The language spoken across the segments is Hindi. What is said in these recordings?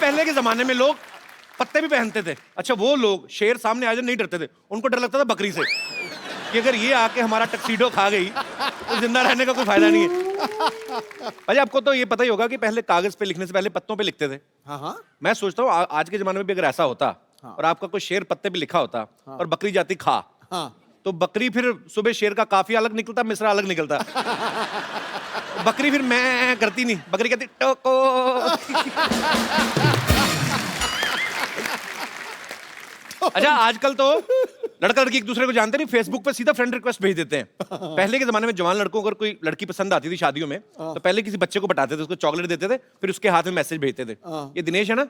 पहले के जमाने में लोग पत्ते भी पहनते थे। अच्छा, वो लोग शेर सामने आ जाए नहीं डरते थे, उनको डर लगता था बकरी से कि अगर ये आके हमारा टक्सीडो खा गई तो जिंदा रहने का कोई फायदा नहीं है। भाई आपको तो ये पता ही होगा कि पहले कागज पे लिखने से पहले पत्तों पे लिखते थे। हाँ। मैं सोचता हूँ आज के जमाने में भी अगर ऐसा होता और आपका कोई शेर पत्ते पे लिखा होता और बकरी जाती खा, तो बकरी फिर सुबह शेर का काफिया अलग निकलता, मिश्रा अलग निकलता। बकरी फिर मैं करती नहीं, बकरी कहती टोको। अच्छा, आजकल तो लड़का लड़की एक दूसरे को जानते नहीं, फेसबुक पे सीधा फ्रेंड रिक्वेस्ट भेज देते हैं। पहले के जमाने में जवान लड़कों को अगर कोई लड़की पसंद आती थी शादियों में, तो पहले किसी बच्चे को बताते थे, उसको चॉकलेट देते थे, फिर उसके हाथ में मैसेज भेजते थे। ये दिनेश है ना,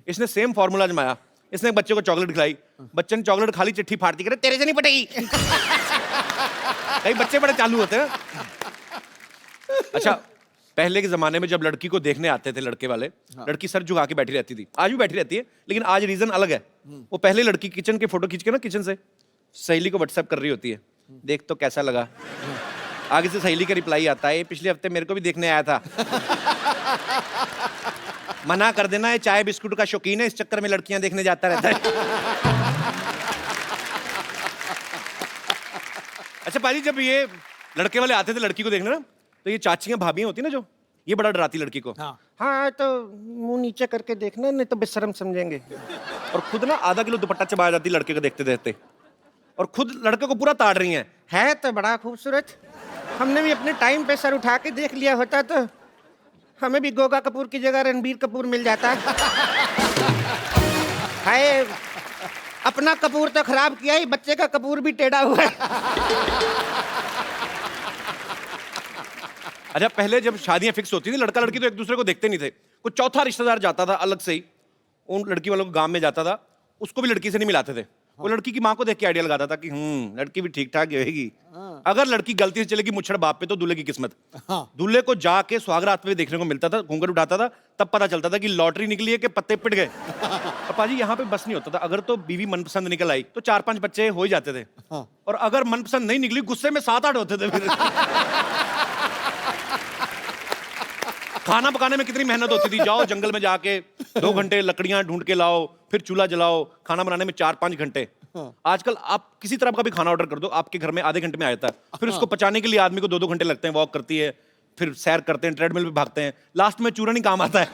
इसने सेम फॉर्मूला आजमाया। इसने एक बच्चे को चॉकलेट खिलाई, बच्चे ने चॉकलेट खाली, चिट्ठी फाड़ती, करे तेरे से नहीं पटेगी। कई बच्चे बड़े चालू होते हैं। अच्छा, पहले के जमाने में जब लड़की को देखने आते थे लड़के वाले, लड़की सर झुका के बैठी रहती थी, आज भी बैठी रहती है, लेकिन आज रीजन अलग है। वो पहले लड़की किचन के फोटो खींच के ना किचन से सहेली को व्हाट्सएप कर रही होती है, देख तो कैसा लगा। आगे से सहेली का रिप्लाई आता है, पिछले हफ्ते मेरे को भी देखने आया था। मना कर देना, ये चाय बिस्कुट का शौकीन है, इस चक्कर में लड़कियां देखने जाता रहता है। अच्छा पाजी, जब ये लड़के वाले आते थे लड़की को देखने ना, तो ये चाचियां भाभियां होती ना जो, ये बड़ा डराती लड़की को। हाँ तो मुंह नीचे करके देखना, नहीं तो बेशर्म समझेंगे। और खुद ना आधा किलो दुपट्टा चबा जाती लड़के को देखते देखते, और खुद लड़के को पूरा ताड़ रही है तो बड़ा खूबसूरत, हमने भी अपने टाइम पे सर उठा के देख लिया होता तो हमें भी गोगा कपूर की जगह रणबीर कपूर मिल जाता। हाय, अपना कपूर तो खराब किया ही, बच्चे का कपूर भी टेढ़ा हुआ है। अच्छा, पहले जब शादियां फिक्स होती थी, लड़का लड़की तो एक दूसरे को देखते नहीं थे, कुछ चौथा रिश्तेदार जाता था अलग से ही, उन लड़की वालों को गांव में जाता था, उसको भी लड़की से नहीं मिलाते थे। वो लड़की की माँ को देख के आइडिया लगाता था कि लड़की भी ठीक ठाक रहेगी। अगर लड़की गलती से चलेगी मुच्छड़ बाप पे तो दूल्हे की किस्मत। दूल्हे को जाके सुहागरात में देखने को मिलता था, घूंघट उठाता था, तब पता चलता था कि लॉटरी निकली है कि पत्ते पिट गए। पाजी यहाँ पे बस नहीं होता था, अगर तो बीवी मनपसंद निकल आई तो 4-5 बच्चे हो ही जाते थे, और अगर मनपसंद नहीं निकली गुस्से में 7-8 होते थे। फिर खाना पकाने में कितनी मेहनत होती थी, जाओ जंगल में जाके 2 घंटे लकड़ियां ढूंढ के लाओ, फिर चूल्हा जलाओ, खाना बनाने में 4-5 घंटे। आजकल आप किसी तरह का भी खाना ऑर्डर कर दो, आपके घर में आधे घंटे में आ जाता है। फिर उसको पचाने के लिए आदमी को 2-2 घंटे लगते हैं, वॉक करती है, फिर सैर करते हैं, ट्रेडमिल पे भागते हैं, लास्ट में चूरन ही काम आता है।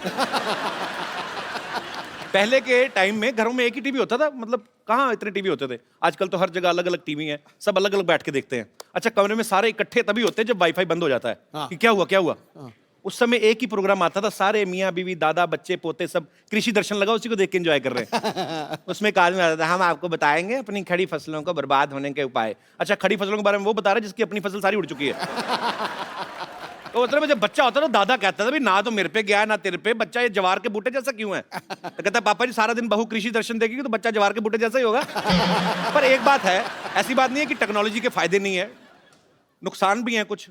पहले के टाइम में घरों में एक ही टीवी होता था, मतलब कहाँ इतने टीवी होते थे। आजकल तो हर जगह अलग अलग टीवी है, सब अलग अलग बैठ के देखते हैं। अच्छा, कमरे में सारे इकट्ठे तभी होते हैं जब वाईफाई बंद हो जाता है कि क्या हुआ। उस समय एक ही प्रोग्राम आता था, सारे मियाँ बीवी दादा बच्चे पोते सब कृषि दर्शन लगा, उसी को देख के एंजॉय कर रहे हैं। उसमें एक आदमी आता था, हम आपको बताएंगे अपनी खड़ी फसलों को बर्बाद होने के उपाय। अच्छा, खड़ी फसलों के बारे में वो बता रहा है जिसकी अपनी फसल सारी उड़ चुकी है। तो मतलब जब बच्चा होता था, दादा कहता था, ना तो मेरे पे गया ना तेरे पे, बच्चा ये जवार के बूटे जैसा क्यों है? तो कहता पापा जी सारा दिन बहू कृषि दर्शन देखेगी तो बच्चा जवार के बूटे जैसा ही होगा। पर एक बात है, ऐसी बात नहीं है कि टेक्नोलॉजी के फायदे नहीं है, नुकसान भी हैं कुछ।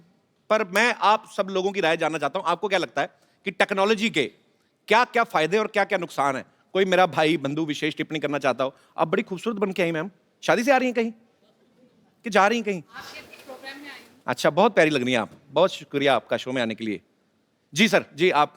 पर मैं आप सब लोगों की राय जानना चाहता हूं, आपको क्या लगता है कि टेक्नोलॉजी के क्या क्या फायदे और क्या क्या नुकसान है? कोई मेरा भाई बंधु विशेष टिप्पणी करना चाहता हो। आप बड़ी खूबसूरत बन के आई मैम, शादी से आ रही हैं कहीं कि जा रही हैं कहीं? अच्छा, बहुत प्यारी लग रही हैं आप, बहुत शुक्रिया आपका शो में आने के लिए। जी सर, जी आप।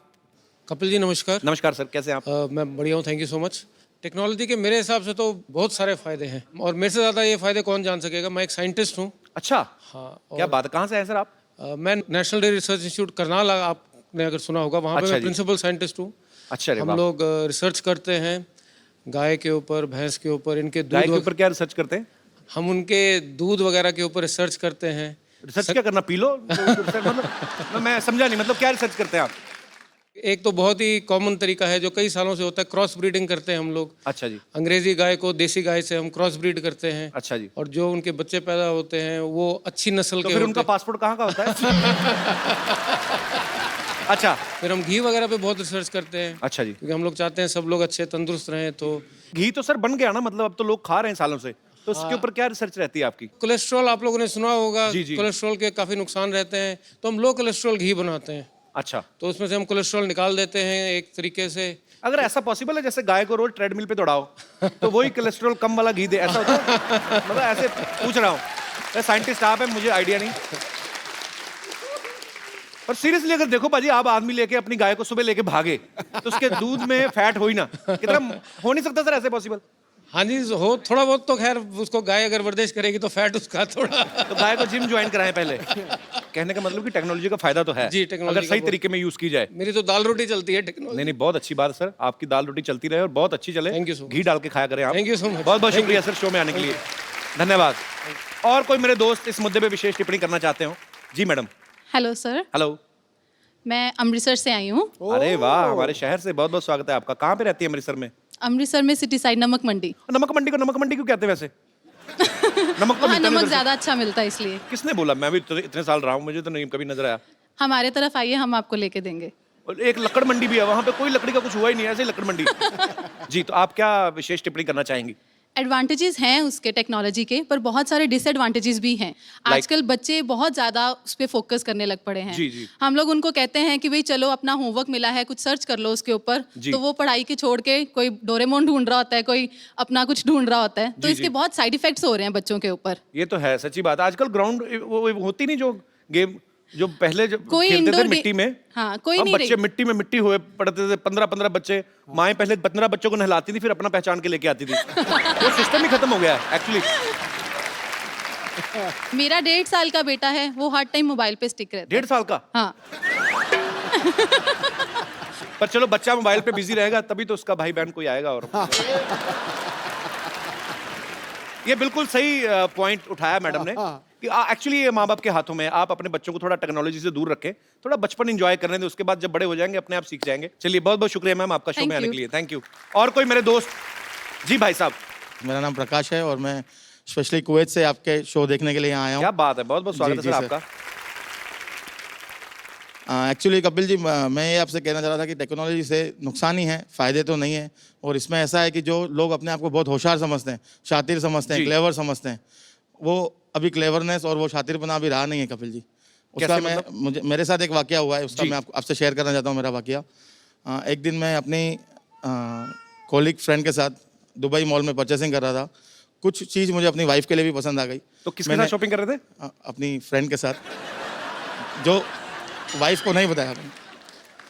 कपिल जी नमस्कार। नमस्कार सर, कैसे हैं आप? मैं बढ़िया हूँ, thank you so much. Technology के मेरे हिसाब से तो बहुत सारे फायदे हैं, और मेरे से ज़्यादा ये फायदे कौन जान सकेगा। मैं एक साइंटिस्ट हूँ। अच्छा, हाँ। क्या बात है, कहाँ से है सर आप? मैं national dairy research institute Karnal, आपने अगर सुना होगा, वहाँ पे मैं प्रिंसिपल साइंटिस्ट हूँ। अच्छा, हम लोग रिसर्च करते हैं गाय के ऊपर, भैंस के ऊपर, इनके दूध के ऊपर। क्या रिसर्च करते हैं? हम उनके दूध वगैरह के ऊपर रिसर्च करते हैं। रिसर्च क्या करना, पी लो? मतलब मैं समझा नहीं, मतलब क्या रिसर्च करते हैं आप? एक तो बहुत ही कॉमन तरीका है जो कई सालों से होता है, क्रॉस ब्रीडिंग करते हैं हम लोग। अच्छा जी। अंग्रेजी गाय को देसी गाय से हम क्रॉस ब्रीड करते हैं। अच्छा जी। और जो उनके बच्चे पैदा होते हैं वो अच्छी नस्ल तो के फिर होते उनका पासपोर्ट कहाँ का होता है? अच्छा, फिर हम घी वगैरह पे बहुत रिसर्च करते हैं। अच्छा जी। क्योंकि हम लोग चाहते हैं सब लोग अच्छे तंदुरुस्त रहें। तो घी तो सर बन गया ना, मतलब अब तो लोग खा रहे हैं सालों से, तो उसके ऊपर क्या रिसर्च रहती है आपकी? कोलेस्ट्रॉल आप लोगों ने सुना होगा। जी, जी। कोलेस्ट्रॉल के काफी नुकसान रहते हैं, तो हम लो कोलेस्ट्रॉल घी बनाते हैं। अच्छा, तो उसमें से हम कोलेस्ट्रॉल निकाल देते हैं एक तरीके से। अगर ऐसा पॉसिबल है जैसे गाय को रोज ट्रेडमिल पे दौड़ाओ तो वही कोलेस्ट्रॉल कम वाला घी दे, ऐसा होता है? मतलब ऐसे पूछ रहा हूँ, साइंटिस्ट आप है, मुझे आइडिया नहीं। पर सीरियसली अगर देखो बाजी, आप आदमी लेके अपनी गाय को सुबह लेके भागे तो उसके दूध में फैट हो ही ना, कितना हो नहीं सकता सर ऐसे पॉसिबल? हाँ जी, हो थोड़ा बहुत तो खैर, उसको गाय अगर वर्जिश करेगी तो फैट उसका थोड़ा तो गाय को जिम ज्वाइन कराएं पहले। कहने का मतलब कि टेक्नोलॉजी का फायदा तो है जी, टेक्नोलॉजी अगर सही तरीके में यूज की जाए। मेरी तो दाल रोटी चलती है टेक्नोलॉजी। नहीं नहीं, बहुत अच्छी बात है सर, आपकी दाल रोटी चलती रहे और बहुत अच्छी चले। Thank you so much. घी डाल के खाया करें आप। Thank you so much. बहुत बहुत Thank शुक्रिया सर शो में आने के लिए, धन्यवाद। और कोई मेरे दोस्त इस मुद्दे पे विशेष टिप्पणी करना चाहते हो? जी मैडम। Hello sir, hello. मैं अमृतसर से आई हूँ। अरे वाह, हमारे शहर से बहुत बहुत स्वागत है आपका। कहाँ पे रहती है अमृतसर में? अमृतसर में सिटी साइड नमक मंडी। नमक मंडी को नमक मंडी क्यों कहते हैं वैसे? नमक तो वहाँ मिलता नहीं नमक उधर से। ज्यादा अच्छा मिलता है इसलिए। किसने बोला? मैं भी इतने साल रहा हूँ, मुझे तो नहीं कभी नजर आया। हमारे तरफ आइए, हम आपको लेके देंगे। और एक लकड़ मंडी भी है, वहाँ पे कोई लकड़ी का कुछ हुआ ही नहीं है, ऐसे ही लकड़ मंडी। जी, तो आप क्या विशेष टिप्पणी करना चाहेंगी? एडवांटेजेस हैं उसके टेक्नोलॉजी के, पर बहुत सारे डिसएडवांटेजेस भी हैं। आजकल बच्चे बहुत ज़्यादा उस पर फोकस करने लग पड़े हैं। जी, जी। हम लोग उनको कहते हैं कि भाई चलो अपना होमवर्क मिला है, कुछ सर्च कर लो उसके ऊपर, जी। तो वो पढ़ाई के छोड़ के कोई डोरेमोन ढूंढ रहा होता है, कोई अपना कुछ ढूंढ रहा होता है। तो जी, इसके जी। बहुत साइड इफेक्ट्स हो रहे हैं बच्चों के ऊपर। ये तो है, सच्ची बात। आजकल ग्राउंड वो होती नहीं जो गेम, जो पहले जो कोई खेलते थे indoor मिट्टी में। हाँ, कोई हम नहीं बच्चे रही। मिट्टी में मिट्टी हुए पड़ते थे, 15-15 बच्चे। माएँ पहले 15 बच्चों को नहलाती थी, फिर अपना पहचान के लेके आती थी। वो सिस्टम ही खत्म हो गया है एक्चुअली। मेरा 1.5 साल का बेटा है, वो हर टाइम मोबाइल पे स्टिक रहता है। 1.5 साल का? हाँ, पर चलो, बच्चा मोबाइल पे बिजी रहेगा तभी तो उसका भाई बहन कोई आएगा। और ये बिल्कुल सही पॉइंट उठाया मैडम ने कि एक्चुअली ये माँ बाप के हाथों में है। आप अपने बच्चों को थोड़ा टेक्नोलॉजी से दूर रखें, थोड़ा बचपन एंजॉय करने दें, उसके बाद जब बड़े हो जाएंगे अपने आप सीख जाएंगे। चलिए, बहुत बहुत शुक्रिया मैम आपका शो Thank में आने you. के लिए। Thank you. और कोई मेरे दोस्त? जी भाई साहब। मेरा नाम प्रकाश है और मैं स्पेशली कुवैत से आपके शो देखने के लिए यहाँ आया क्या हूँ। बात है, बहुत बहुत स्वागत है जी, सर जी, आपका। एक्चुअली कपिल जी, मैं ये आपसे कहना चाह रहा था कि टेक्नोलॉजी से नुकसान ही है, फ़ायदे तो नहीं है। और इसमें ऐसा है कि जो लोग अपने आप को बहुत होशियार समझते हैं, शातिर समझते हैं, जी। क्लेवर समझते हैं, वो अभी क्लेवरनेस और वो शातिरपना अभी रहा नहीं है कपिल जी। उसका कैसे मुझे मेरे साथ एक वाकया हुआ है, उसका जी। मैं आपसे शेयर करना चाहता हूँ मेरा वाकया। एक दिन मैं अपनी कॉलीग फ्रेंड के साथ दुबई मॉल में परचेसिंग कर रहा था। कुछ चीज़ मुझे अपनी वाइफ के लिए भी पसंद आ गई। तो किसके साथ शॉपिंग कर रहे थे? अपनी फ्रेंड के साथ, जो वाइफ को नहीं बताया।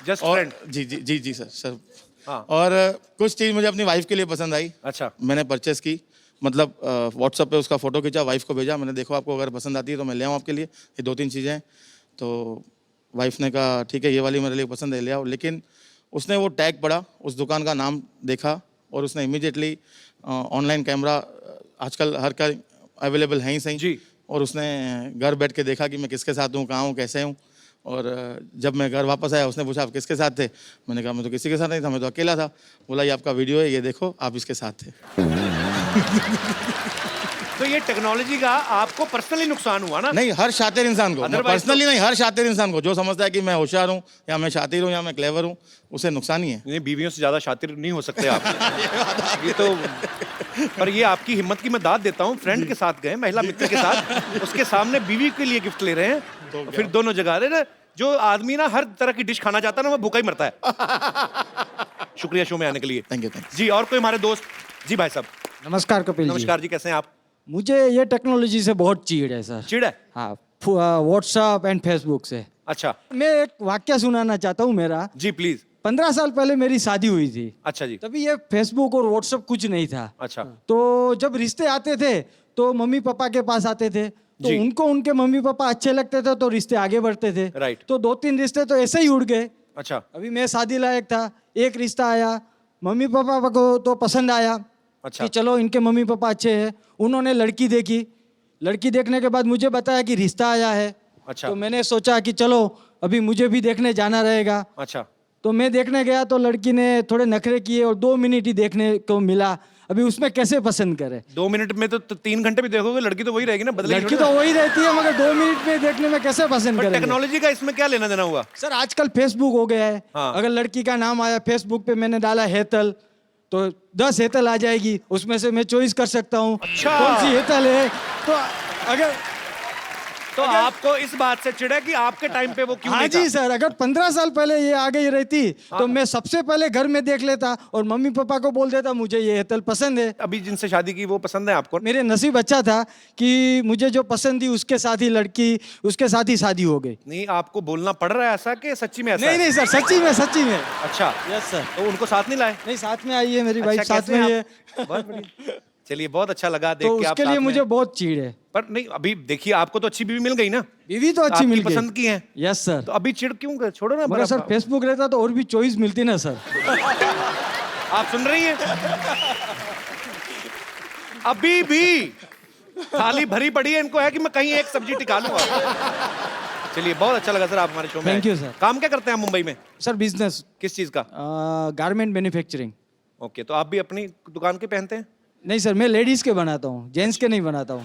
जस्ट और फ्रेंड? जी जी जी जी सर। हाँ। और कुछ चीज़ मुझे अपनी वाइफ के लिए पसंद आई। अच्छा। मैंने परचेस की, मतलब व्हाट्सएप पे उसका फ़ोटो खींचा, वाइफ को भेजा। मैंने देखो आपको अगर पसंद आती है तो मैं ले आऊँ आपके लिए, ये 2-3 चीज़ें हैं। तो वाइफ ने कहा ठीक है, ये वाली मेरे लिए पसंद है, ले आओ। लेकिन उसने वो टैग पढ़ा, उस दुकान का नाम देखा और उसने इमीडिएटली ऑनलाइन कैमरा आजकल हर का अवेलेबल है ही सही जी। और उसने घर बैठ के देखा कि मैं किसके साथ हूँ, कहाँ हूँ, कैसे हूँ। और जब मैं घर वापस आया, उसने पूछा आप किसके साथ थे? मैंने कहा मैं तो किसी के साथ नहीं था, मैं तो अकेला था। बोला ये आपका वीडियो है, ये देखो, आप इसके साथ थे। तो ये टेक्नोलॉजी का आपको पर्सनली नुकसान हुआ ना? नहीं, हर शातिर इंसान को, Otherwise पर्सनली नहीं, हर शातिर इंसान को जो समझता है कि मैं होशियार हूँ या मैं शातिर हूँ या मैं क्लेवर हूँ, उसे नुकसान ही है। नहीं, बीवियों से ज्यादा शातिर नहीं हो सकते आप। ये तो, पर ये आपकी हिम्मत की मैं दाद देता हूँ। फ्रेंड के साथ गए, महिला मित्र के साथ, उसके सामने बीवी के लिए गिफ्ट ले रहे हैं, तो फिर दोनों जगह। अरे ना, जो आदमी ना हर तरह की डिश खाना चाहता है ना, वो भूखा ही मरता है। शुक्रिया शो में आने के लिए। Thank you. जी, और कोई हमारे दोस्त? जी भाई साहब। नमस्कार कपिल जी। नमस्कार जी, कैसे हैं आप? मुझे ये टेक्नोलॉजी से बहुत चिढ़ है सर। चिढ़ है? हाँ, व्हाट्सएप एंड फेसबुक से। अच्छा मैं एक वाक्य सुनाना चाहता हूँ मेरा। जी, प्लीज। 15 साल पहले मेरी शादी हुई थी। अच्छा जी। तभी ये फेसबुक और व्हाट्सएप कुछ नहीं था। अच्छा। तो जब रिश्ते आते थे तो मम्मी पापा के पास आते थे, तो जी। उनको उनके मम्मी पापा अच्छे लगते थे तो रिश्ते आगे बढ़ते थे। राइट। तो 2-3 रिश्ते तो ऐसे ही उड़ गए। अच्छा। अभी मैं शादी लायक था, एक रिश्ता आया, मम्मी पापा को तो पसंद आया। अच्छा। कि चलो इनके मम्मी पापा अच्छे हैं। उन्होंने लड़की देखी, लड़की देखने के बाद मुझे बताया कि रिश्ता आया है। अच्छा। तो मैंने सोचा कि चलो अभी मुझे भी देखने जाना रहेगा। अच्छा। तो मैं देखने गया तो लड़की ने थोड़े नखरे किए और 2 मिनट ही देखने को मिला। अभी उसमें कैसे पसंद करे? 2 मिनट में तो 3 घंटे भी देखोगे, लड़की तो वही रहेगी ना, बदलेगी लड़की थोड़ी तो ना। वही रहती है, मगर 2 मिनट में देखने में कैसे पसंद पर करेंगे? टेक्नोलॉजी का इसमें क्या लेना देना हुआ? सर आजकल फेसबुक हो गया है। हाँ। अगर लड़की का नाम आया फेसबुक पे, मैंने डाला हेतल, तो 10 हेतल आ जाएगी, उसमें से मैं चॉइस कर सकता हूँ अच्छा। कौन सी हेतल है। तो अगर तो आपको इस बात से चिढ़ है कि आपके टाइम पे वो क्यों हाँ नहीं जी था? सर, अगर 15 साल पहले ये आ गई रहती तो मैं सबसे पहले घर में देख लेता और मम्मी पापा को बोल देता मुझे ये हेतल पसंद है। अभी जिनसे शादी की वो पसंद है आपको? मेरे नसीब अच्छा था कि मुझे जो पसंद थी उसके साथ ही लड़की, उसके साथ ही शादी हो गई। नहीं, आपको बोलना पड़ रहा है ऐसा कि सच्ची में ऐसा नहीं है? नहीं सर, सच्ची में सच्ची में। अच्छा, यस सर। तो उनको साथ नहीं लाए? नहीं, साथ में आई है मेरी वाइफ, अच्छा, साथ कैसे में हैं ही है। आप? बहुत बढ़िया। चलिए, बहुत अच्छा लगा देख तो के आप उसके साथ लिए में मुझे हैं। बहुत चीड़ है। पर नहीं, अभी देखिए आपको तो अच्छी बीवी मिल गई ना, बीवी तो अच्छी आपकी मिल गई, पसंद की है। Yes sir. तो अभी चिढ़ क्यों कर? छोड़ो ना। मगर सर फेसबुक रहता तो और भी चॉइस मिलती ना सर। आप सुन रही हैं? अभी भी थाली भरी पड़ी है, इनको है कि मैं कहीं एक सब्जी टिका लूंगा। चलिए, बहुत अच्छा लगा सर आप हमारे शो में Thank आए। you, sir. काम क्या करते हैं आप मुंबई में? सर बिजनेस, किस चीज का? Garment manufacturing. ओके, तो आप भी अपनी दुकान के पहनते हैं? नहीं सर, मैं लेडीज के बनाता हूँ, जेंट्स के नहीं बनाता हूँ।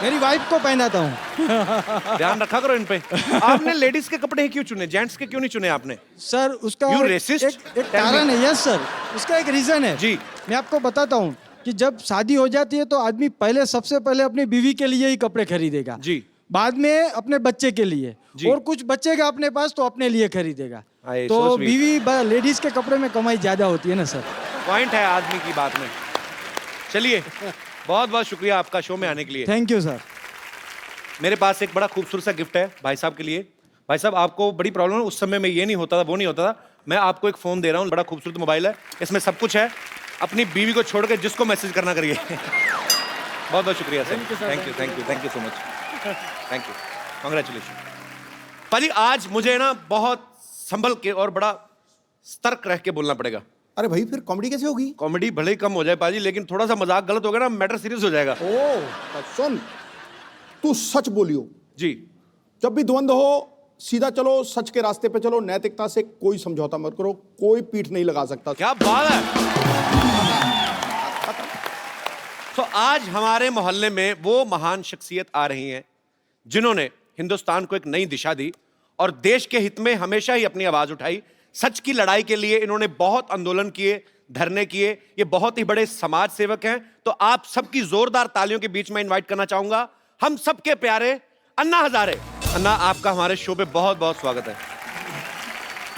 मेरी वाइफ को पहनाता हूँ। ध्यान रखा करो इन पे। आपने लेडीज के कपड़े ही क्यों चुने, जेंट्स के क्यों नहीं चुने आपने? सर उसका You एक racist? एक कारण है। यस सर, उसका एक रीजन है। जी। मैं आपको बताता हूँ कि जब शादी हो जाती है तो आदमी पहले सबसे पहले अपनी बीवी के लिए ही कपड़े खरीदेगा। जी। बाद में अपने बच्चे के लिए, जी। और कुछ बचेगा अपने पास तो अपने लिए खरीदेगा। आए, तो so sweet. बीवी लेडीज के कपड़े में कमाई ज्यादा होती है ना सर। पॉइंट है आदमी की बात में। चलिए, बहुत बहुत शुक्रिया आपका शो में आने के लिए। Thank you sir. मेरे पास एक बड़ा खूबसूरत सा गिफ्ट है भाई साहब के लिए। भाई साहब, आपको बड़ी प्रॉब्लम है, उस समय में ये नहीं होता था, वो नहीं होता था। मैं आपको एक फोन दे रहा हूँ, बड़ा खूबसूरत मोबाइल है, इसमें सब कुछ है। अपनी बीवी को छोड़ के जिसको मैसेज करना करिए। बहुत बहुत शुक्रिया sir. Thank you so much. Thank you, congratulation. पाजी, आज मुझे ना बहुत संभल के और बड़ा सतर्क रह के बोलना पड़ेगा। अरे भाई, फिर कॉमेडी कैसे होगी? कॉमेडी भले ही कम हो जाए पाजी, लेकिन थोड़ा सा मजाक गलत हो गया ना, मैटर सीरियस हो जाएगा। ओ, तो सुन, तू सच बोलियो। जी। जब भी द्वंद्व हो सीधा चलो, सच के रास्ते पे चलो, नैतिकता से कोई समझौता मत करो, कोई पीठ नहीं लगा सकता। क्या बात है। तो आज हमारे मोहल्ले में वो महान शख्सियत आ रही हैं जिन्होंने हिंदुस्तान को एक नई दिशा दी और देश के हित में हमेशा ही अपनी आवाज उठाई। सच की लड़ाई के लिए इन्होंने बहुत आंदोलन किए, धरने किए। ये बहुत ही बड़े समाज सेवक हैं। तो आप सबकी जोरदार तालियों के बीच में इनवाइट करना चाहूंगा हम सबके प्यारे अन्ना हजारे। अन्ना, आपका हमारे शो पे बहुत बहुत स्वागत है।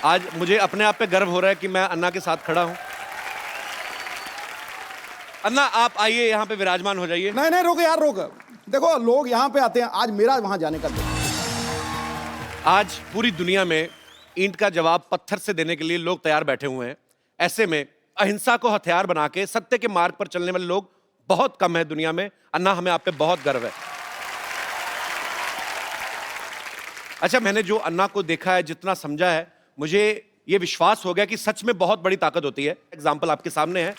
आज मुझे अपने आप पे गर्व हो रहा है कि मैं अन्ना के साथ खड़ा हूं। अन्ना, आप आइए, यहाँ पे विराजमान हो जाइए। नहीं नहीं, रोक यार, रोक। देखो, लोग यहाँ पे आते हैं, आज मेरा वहां जाने का दिन। आज पूरी दुनिया में ईंट का जवाब पत्थर से देने के लिए लोग तैयार बैठे हुए हैं। ऐसे में अहिंसा को हथियार बना के सत्य के मार्ग पर चलने वाले लोग बहुत कम है दुनिया में। अन्ना, हमें आप पे बहुत गर्व है। अच्छा, मैंने जो अन्ना को देखा है, जितना समझा है, मुझे ये विश्वास हो गया कि सच में बहुत बड़ी ताकत होती है। एग्जाम्पल आपके सामने है।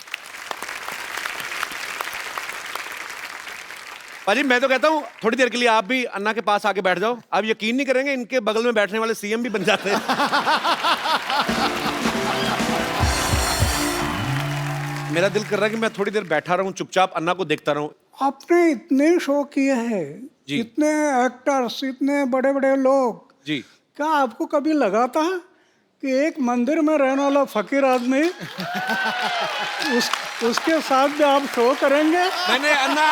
पाजी, मैं तो कहता हूं थोड़ी देर के लिए आप भी अन्ना के पास आके बैठ जाओ। आप यकीन नहीं करेंगे, इनके बगल में बैठने वाले सीएम भी बन जाते हैं। मेरा दिल कर रहा है कि मैं थोड़ी देर बैठा रहूं, चुपचाप अन्ना को देखता रहूं। आपने इतने शो किए हैं, जी। इतने एक्टर्स, इतने बड़े बड़े लोग, जी। क्या आपको कभी लगा था कि एक मंदिर में रहने वाला फकीर आदमी उसके साथ भी आप शो करेंगे? मैंने अन्ना,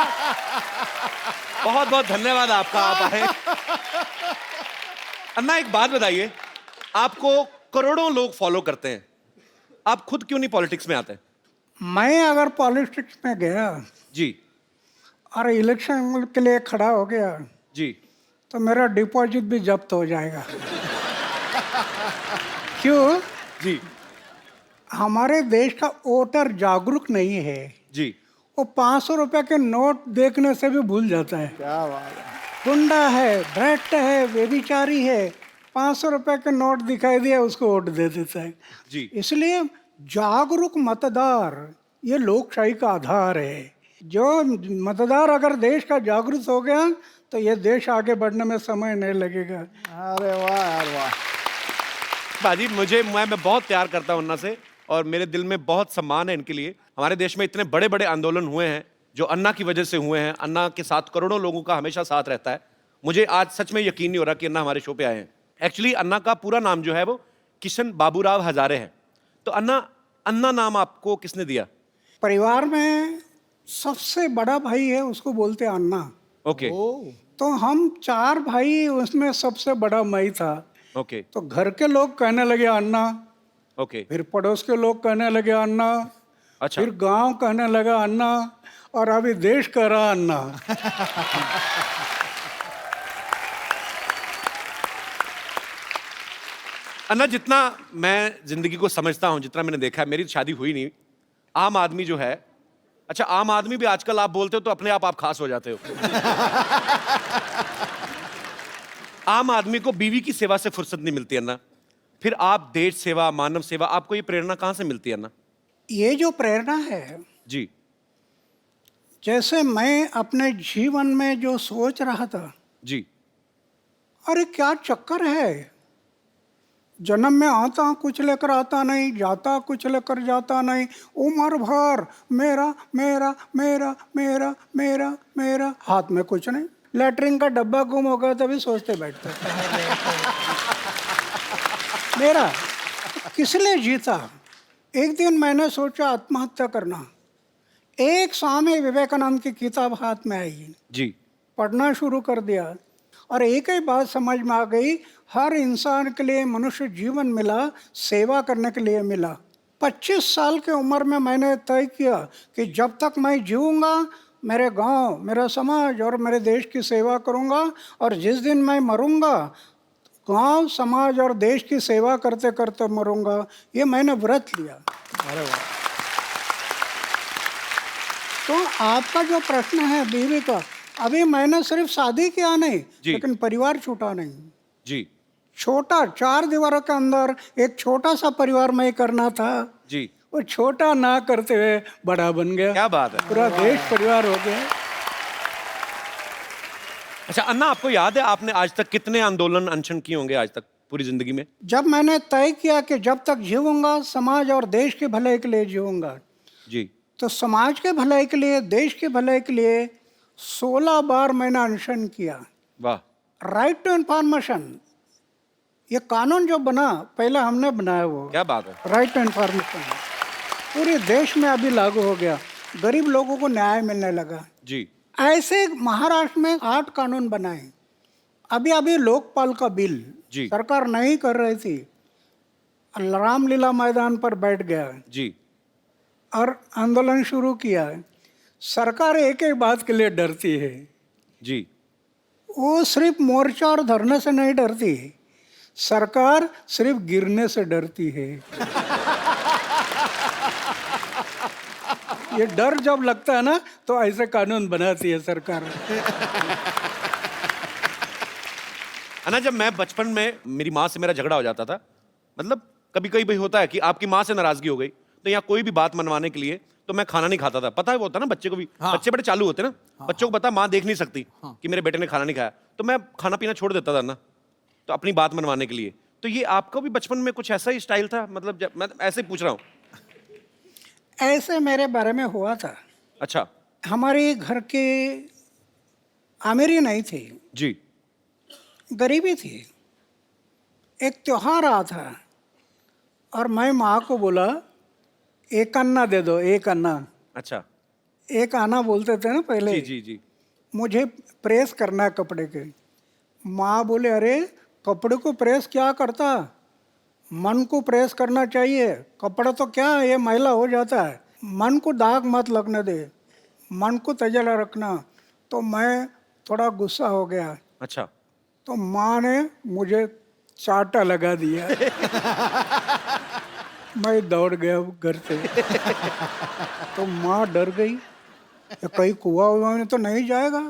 बहुत बहुत धन्यवाद आपका, आप आए। अन्ना, एक बात बताइए, आपको करोड़ों लोग फॉलो करते हैं, आप खुद क्यों नहीं पॉलिटिक्स में आते? मैं अगर पॉलिटिक्स में गया जी। और इलेक्शन के लिए खड़ा हो गया जी। तो मेरा डिपॉजिट भी जब्त हो जाएगा। क्यों? जी। हमारे देश का वोटर जागरूक नहीं है। जी। वो 500 रुपए के नोट देखने से भी भूल जाता है। क्या बात है। गुंडा है, भ्रष्ट है, व्यभिचारी है, 500 रुपए के नोट दिखाई दिया उसको वोट दे देता है। जी। इसलिए जागरूक मतदार ये लोकशाही का आधार है। जो मतदार अगर देश का जागरूक हो गया तो ये देश आगे बढ़ने में समय नहीं लगेगा। अरे वाह यार, वाह। बाजी, मैं बहुत प्यार करता हूं अन्ना से और मेरे दिल में बहुत सम्मान है इनके लिए। हमारे देश में इतने बड़े बड़े आंदोलन हुए हैं जो अन्ना की वजह से हुए हैं। अन्ना के साथ करोड़ों लोगों का हमेशा साथ रहता है। मुझे आज सच में यकीन नहीं हो रहा कि अन्ना हमारे शो पे आए हैं। एक्चुअली अन्ना का पूरा नाम जो है वो किशन बाबूराव हजारे है। तो अन्ना नाम आपको किसने दिया? परिवार में सबसे बड़ा भाई है, उसको बोलते हैं अन्ना। ओके। तो हम 4 भाई, उसमें सबसे बड़ा मैं था। ओके तो घर के लोग कहने लगे अन्ना, ओके फिर पड़ोस के लोग कहने लगे अन्ना, अच्छा फिर गांव कहने लगा अन्ना, और अभी देश कह रहा अन्ना। अन्ना, जितना मैं जिंदगी को समझता हूं, जितना मैंने देखा है, मेरी शादी हुई नहीं, आम आदमी जो है, अच्छा आम आदमी भी आजकल आप बोलते हो तो अपने आप खास हो जाते हो। आम आदमी को बीवी की सेवा से फुर्सत नहीं मिलती अन्ना, फिर आप देश सेवा, मानव सेवा, आपको ये प्रेरणा कहां से मिलती है अन्ना? ये जो प्रेरणा है, जी जैसे मैं अपने जीवन में जो सोच रहा था, जी अरे क्या चक्कर है, जन्म में आता कुछ लेकर आता नहीं, जाता कुछ लेकर जाता नहीं, उम्र भर मेरा मेरा मेरा मेरा मेरा मेरा, हाथ में कुछ नहीं, लेटरिन का डब्बा गुम हो गया तभी सोचते बैठते मेरा किस लिए जीता। एक दिन मैंने सोचा आत्महत्या करना। एक स्वामी विवेकानंद की किताब हाथ में आई, जी पढ़ना शुरू कर दिया, और एक ही बात समझ में आ गई, हर इंसान के लिए मनुष्य जीवन मिला सेवा करने के लिए मिला। 25 साल की उम्र में मैंने तय किया कि जब तक मैं जीऊँगा मेरे गांव, मेरा समाज और मेरे देश की सेवा करूंगा, और जिस दिन मैं मरूंगा गांव, समाज और देश की सेवा करते करते मरूंगा। ये मैंने व्रत लिया। अरे वाह। तो आपका जो प्रश्न है बीवी का, अभी मैंने सिर्फ शादी किया नहीं, लेकिन परिवार छूटा नहीं। जी छोटा 4 दीवारों के अंदर एक छोटा सा परिवार मैं करना था, जी वो छोटा ना करते हुए बड़ा बन गया। क्या बात है। पूरा देश परिवार हो गया। अच्छा अन्ना, आपको याद है आपने आज तक कितने आंदोलन अनशन किए होंगे आज तक पूरी जिंदगी में? जब मैंने तय किया कि जब तक जीऊंगा समाज और देश के भलाई के लिए जीऊंगा, जी तो समाज के भलाई के लिए, देश के भलाई के लिए 16 बार मैंने अनशन किया। वाह। राइट टू इन्फॉर्मेशन, ये कानून जो बना पहले हमने बनाया, वो क्या बात है। राइट टू इन्फॉर्मेशन पूरे देश में अभी लागू हो गया, गरीब लोगों को न्याय मिलने लगा। जी ऐसे महाराष्ट्र में 8 कानून बनाए। अभी अभी लोकपाल का बिल जी। सरकार नहीं कर रही थी, रामलीला मैदान पर बैठ गया जी और आंदोलन शुरू किया। सरकार एक एक बात के लिए डरती है, जी वो सिर्फ मोर्चा और धरने से नहीं डरती, सरकार सिर्फ गिरने से डरती है। ये डर जब लगता है ना, तो ऐसे कानून बनाती है सरकार। अन्ना, जब मैं बचपन में मेरी माँ से मेरा झगड़ा हो जाता था, मतलब कभी कभी भाई होता है कि आपकी माँ से नाराजगी हो गई, तो यहाँ कोई भी बात मनवाने के लिए तो मैं खाना नहीं खाता था। पता है वो होता ना बच्चे को भी, बच्चे बड़े चालू होते ना, बच्चों को पता माँ देख नहीं सकती कि मेरे बेटे ने खाना नहीं खाया, तो मैं खाना पीना छोड़ देता था ना, तो अपनी बात मनवाने के लिए। तो ये आपका भी बचपन में कुछ ऐसा ही स्टाइल था? मतलब जब मैं ऐसे ही पूछ रहा हूँ। ऐसे मेरे बारे में हुआ था। अच्छा। हमारे घर के अमीरी नहीं थी जी गरीबी थी। एक त्योहार आ था और मैं माँ को बोला एक अन्ना दे दो, एक अन्ना। अच्छा। एक आना बोलते थे ना पहले। जी जी जी। मुझे प्रेस करना है कपड़े के। माँ बोले अरे कपड़े को प्रेस क्या करता, मन को प्रेस करना चाहिए, कपड़ा तो क्या है ये मैला हो जाता है, मन को दाग मत लगने दे, मन को तजला रखना। तो मैं थोड़ा गुस्सा हो गया। अच्छा। तो माँ ने मुझे चाटा लगा दिया। मैं दौड़ गया घर से। तो माँ डर गई, कहीं कुआं वुआ में तो नहीं जाएगा।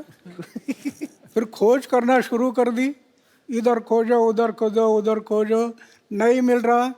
फिर खोज करना शुरू कर दी, इधर खोजो उधर खोजो उधर खोजो, नहीं मिल रहा।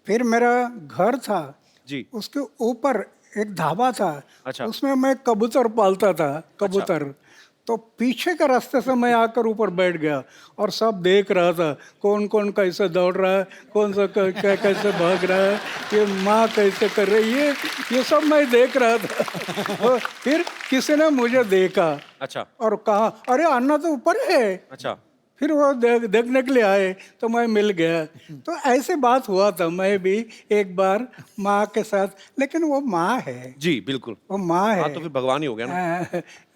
फिर मेरा घर था जी। उसके ऊपर एक ढाबा था। अच्छा। उसमें मैं कबूतर पालता था, कबूतर। अच्छा। तो पीछे के रास्ते से मैं आकर ऊपर बैठ गया और सब देख रहा था कौन कौन कैसे दौड़ रहा है, कौन सा कैसे भाग रहा है, ये माँ कैसे कर रही है, ये सब मैं देख रहा था। और फिर किसी ने मुझे देखा। अच्छा। और कहा अरे अन्ना तो ऊपर है। अच्छा। फिर वो देखने के लिए आए तो मैं मिल गया। तो ऐसे बात हुआ था मैं भी एक बार माँ के साथ, लेकिन वो माँ है, जी बिल्कुल। वो माँ है। हाँ तो फिर भगवान ही हो गया ना।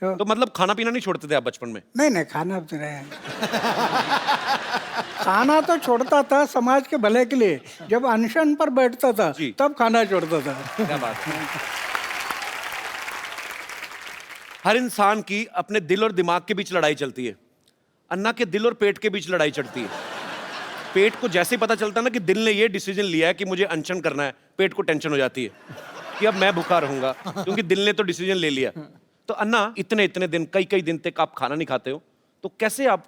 तो तो मतलब खाना पीना नहीं छोड़ते थे आप बचपन में? नहीं नहीं, खाना तो रहे खाना तो छोड़ता था समाज के भले के लिए। जब अनशन पर बैठता था जी। तब खाना छोड़ता था। क्या बात है। हर इंसान की अपने दिल और दिमाग के बीच लड़ाई चलती है। अन्ना के दिल और पेट के बीच लड़ाई चलती है। पेट को जैसे ही पता चलता है ना कि दिल ने ये डिसीजन लिया है कि मुझे अनशन करना है, पेट को टेंशन हो जाती है कि अब मैं भूखा रहूंगा, क्योंकि दिल ने तो डिसीजन ले लिया। तो अन्ना इतने इतने दिन, कई कई दिन तक आप खाना नहीं खाते हो, तो कैसे आप,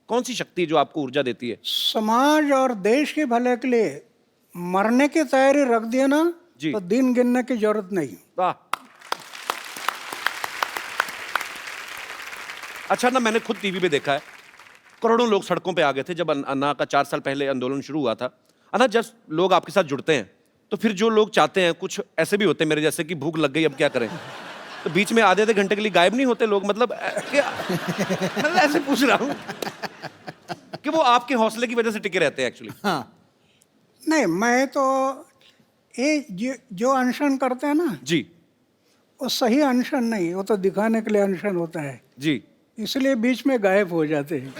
कौन सी शक्ति है जो आपको ऊर्जा देती है? समाज और देश के भले के लिए मरने की तैयारी रख दिया ना जी। तो दिन गिनने की जरूरत नहीं। वाह। अच्छा ना, मैंने खुद टीवी पे देखा है, करोड़ों लोग सड़कों पे आ गए थे जब अन्ना का 4 साल पहले आंदोलन शुरू हुआ था। अन्ना, जब लोग आपके साथ जुड़ते हैं तो फिर जो लोग चाहते हैं, कुछ ऐसे भी होते हैं मेरे जैसे कि भूख लग गई अब क्या करें, तो बीच में आधे घंटे के लिए गायब नहीं होते लोग, मतलब क्या मतलब ऐसे पूछ रहा हूँ कि वो आपके हौसले की वजह से टिके रहते हैं एक्चुअली। हाँ नहीं, मैं तो ये जो अनशन करते हैं ना, जी वो सही अनशन नहीं, वो तो दिखाने के लिए अनशन होता है, जी। इसलिए बीच में गायब हो जाते हैं।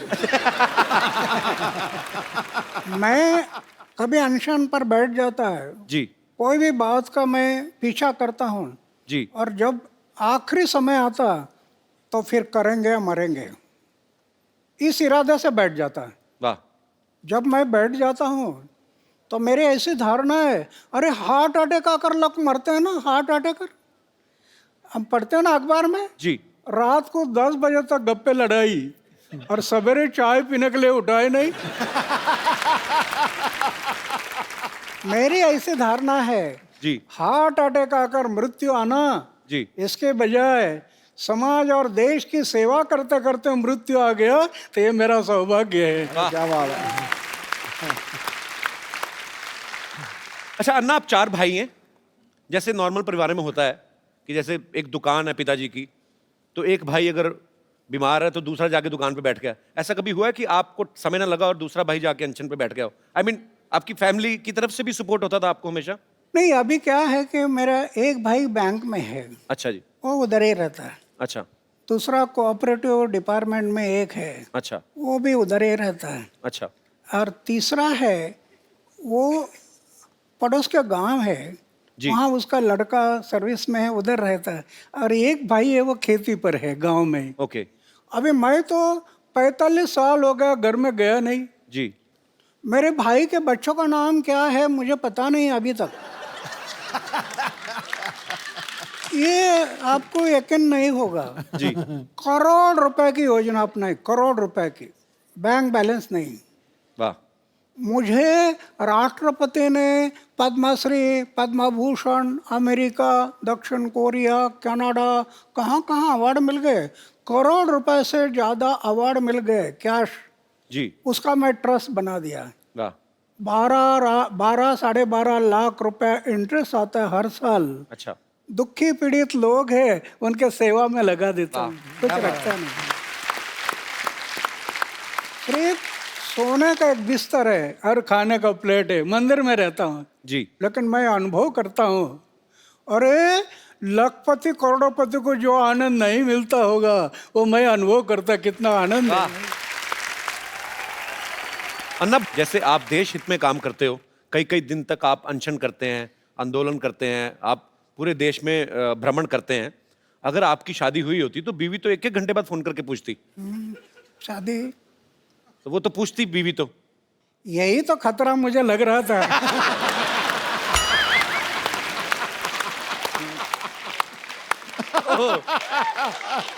मैं कभी अनशन पर बैठ जाता है, जी कोई भी बात का मैं पीछा करता हूँ, जी। और जब आखिरी समय आता तो फिर करेंगे मरेंगे, इस इरादे से बैठ जाता है। वाह। जब मैं बैठ जाता हूँ तो मेरी ऐसी धारणा है, अरे हार्ट अटैक आकर लोग मरते हैं ना, हार्ट अटैक, हम पढ़ते हैं ना अखबार में, जी रात को 10 बजे तक गप्पे लड़ाई और सवेरे चाय पीने के लिए उठाए नहीं। मेरी ऐसी धारणा है, जी हार्ट अटैक आकर मृत्यु आना, जी। इसके बजाय समाज और देश की सेवा करते करते मृत्यु आ गया तो ये मेरा सौभाग्य है। क्या बात है। अच्छा अन्ना, आप 4 भाई हैं, जैसे नॉर्मल परिवार में होता है कि जैसे एक दुकान है पिताजी की, तो एक भाई अगर बीमार है तो दूसरा जाके दुकान पे बैठ गया। ऐसा कभी हुआ है कि आपको समय ना लगा और दूसरा भाई जाके अनशन पे बैठ गया हो? आई मीन आपकी फैमिली की तरफ से भी सपोर्ट होता था आपको हमेशा? नहीं, अभी क्या है कि मेरा एक भाई बैंक में है, अच्छा जी। वो उधर ही रहता है। अच्छा दूसरा कोऑपरेटिव डिपार्टमेंट में एक है, अच्छा वो भी उधर ही रहता है। अच्छा और तीसरा है, वो पड़ोस के गांव है, जी। वहाँ उसका लड़का सर्विस में है, उधर रहता है। और एक भाई है वो खेती पर है गांव में। ओके अभी मैं तो 45 साल हो गया घर में गया नहीं। जी। मेरे भाई के बच्चों का नाम क्या है मुझे पता नहीं अभी तक। ये आपको यकीन नहीं होगा जी। करोड़ रुपए की योजना अपनाई, करोड़ रुपए की, बैंक बैलेंस नहीं। वाह। मुझे राष्ट्रपति ने पद्मश्री, पद्मभूषण, अमेरिका, दक्षिण कोरिया, कनाडा, कहाँ कहाँ अवार्ड मिल गए, करोड़ रुपए से ज़्यादा अवार्ड मिल गए कैश। जी। उसका मैं ट्रस्ट बना दिया। वाह। 12 साढ़े 12 लाख रुपए इंटरेस्ट आता है हर साल। अच्छा। दुखी पीड़ित लोग हैं उनके सेवा में लगा देता हूँ, कुछ रखता नहीं। सिर्फ सोने का एक बिस्तर है और खाने का प्लेट है, मंदिर में रहता हूँ जी। लेकिन मैं अनुभव करता हूँ, अरे लखपति करोड़पति को जो आनंद नहीं मिलता होगा वो मैं अनुभव करता, कितना आनंद है। अन्ना, जैसे आप देश हित में काम करते हो, कई कई दिन तक आप अनशन करते हैं, आंदोलन करते हैं, आप पूरे देश में भ्रमण करते हैं। अगर आपकी शादी हुई होती तो बीवी तो 1-1 घंटे बाद फोन करके पूछती। शादी तो वो तो पूछती बीवी तो। यही तो खतरा मुझे लग रहा था।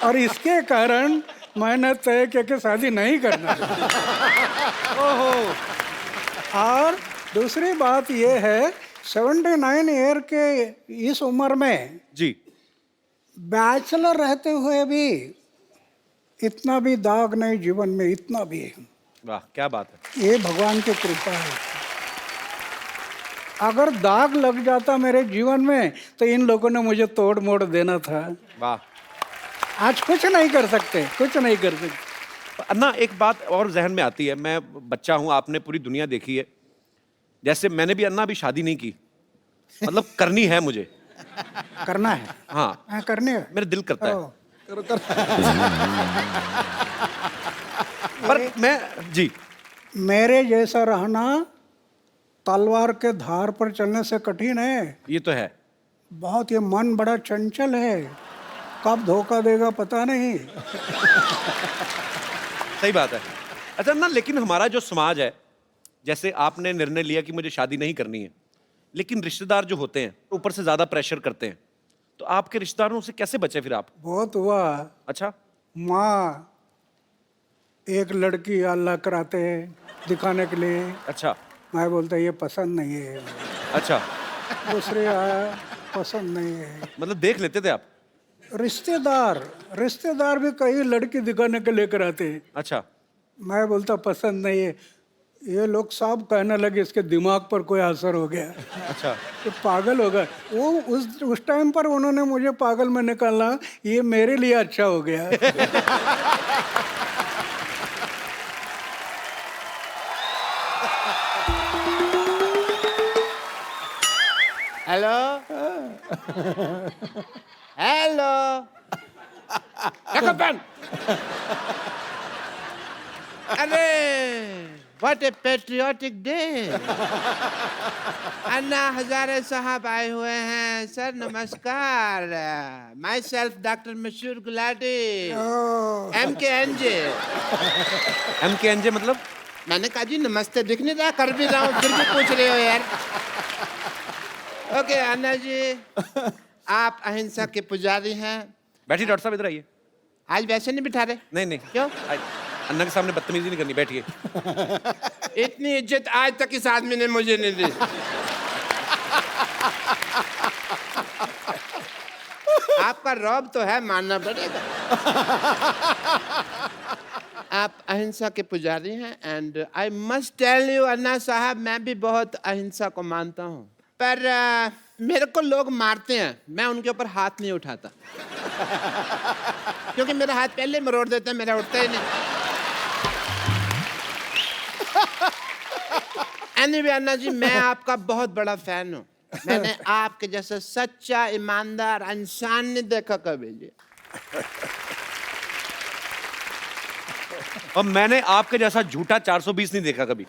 और इसके कारण मैंने तय किया कि शादी नहीं करना। और दूसरी बात यह है, 79 ईयर के इस उम्र में जी। बैचलर रहते हुए भी इतना भी दाग नहीं जीवन में, इतना भी। वाह, क्या बात है। ये भगवान की कृपा है। अगर दाग लग जाता मेरे जीवन में तो इन लोगों ने मुझे तोड़ मोड़ देना था। वाह। आज कुछ नहीं कर सकते, कुछ नहीं कर सकते। अन्ना एक बात और जहन में आती है, मैं बच्चा हूं, आपने पूरी दुनिया देखी है, जैसे मैंने भी अन्ना अभी शादी नहीं की, मतलब करनी है मुझे। करना है। हाँ, हाँ, करने है। मेरा दिल करता है। ओ, पर मैं जी मेरे जैसा रहना तलवार के धार पर चलने से कठिन है। ये तो है। बहुत, ये मन बड़ा चंचल है, कब धोखा देगा पता नहीं। सही बात है। अच्छा ना, लेकिन हमारा जो समाज है, जैसे आपने निर्णय लिया कि मुझे शादी नहीं करनी है, लेकिन रिश्तेदार जो होते हैं ऊपर से ज्यादा प्रेशर करते हैं, तो आपके रिश्तेदारों से कैसे बचे फिर आप? बहुत हुआ। अच्छा, माँ एक लड़की अल्लाह कराते हैं दिखाने के लिए, अच्छा, मैं बोलता ये पसंद नहीं है। अच्छा, दूसरे आया, पसंद नहीं है। मतलब देख लेते थे आप? रिश्तेदार भी कई लड़की दिखाने के लेकर आते हैं, अच्छा, मैं बोलता पसंद नहीं है। ये लोग सब कहने लगे इसके दिमाग पर कोई असर हो गया, अच्छा। ये पागल हो गया। वो उस टाइम पर उन्होंने मुझे पागल में निकाला, ये मेरे लिए अच्छा हो गया। Hello hello pen. अरे what a patriotic day. Anna Hazare साहब आए हुए हैं। सर नमस्कार। माई सेल्फ डॉक्टर मशहूर गुलाटी, MKNJ। MKNJ मतलब? मैंने कहा जी नमस्ते, दिख नहीं रहा, कर भी रहा हूँ, फिर भी पूछ रहे हो यार। ओके अन्ना जी, आप अहिंसा के पुजारी हैं। बैठिए डॉक्टर साहब, इधर आइए। आज वैसे नहीं बिठा रहे? नहीं नहीं, क्यों? अन्ना के सामने बदतमीजी नहीं करनी, बैठिए। इतनी इज्जत आज तक इस आदमी ने मुझे नहीं दी। आपका रौब तो है, मानना पड़ेगा। आप अहिंसा के पुजारी हैं and I must tell you Anna Sahab, मैं भी बहुत अहिंसा को मानता हूँ, पर मेरे को लोग मारते हैं, मैं उनके ऊपर हाथ नहीं उठाता। क्योंकि मेरा हाथ पहले मरोड़ देते हैं, मेरा उठता ही नहीं। एनीवे अन्ना जी, मैं आपका बहुत बड़ा फैन हूँ। मैंने आपके जैसा सच्चा ईमानदार इंसान नहीं देखा कभी जी। और मैंने आपके जैसा झूठा 420 नहीं देखा कभी।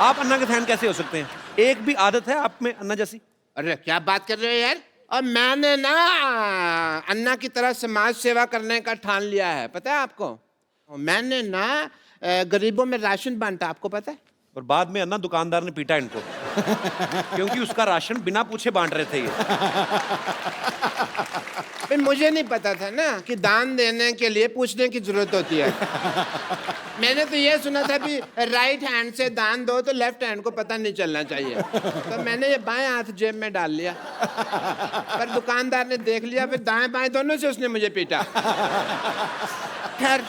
आप अन्ना के फैन कैसे हो सकते हैं? एक भी आदत है आप में अन्ना जैसी? अरे क्या बात कर रहे हो यार। और मैंने ना अन्ना की तरह समाज सेवा करने का ठान लिया है, पता है आपको। मैंने ना गरीबों में राशन बांटा, आपको पता है। और बाद में अन्ना दुकानदार ने पीटा इनको, क्योंकि उसका राशन बिना पूछे बांट रहे थे ये। फिर मुझे नहीं पता था ना कि दान देने के लिए पूछने की जरूरत होती है। मैंने तो ये सुना था कि राइट हैंड से दान दो तो लेफ्ट हैंड को पता नहीं चलना चाहिए, तो मैंने ये बाएं हाथ जेब में डाल लिया। पर दुकानदार ने देख लिया, फिर दाएं बाएं दोनों से उसने मुझे पीटा। खैर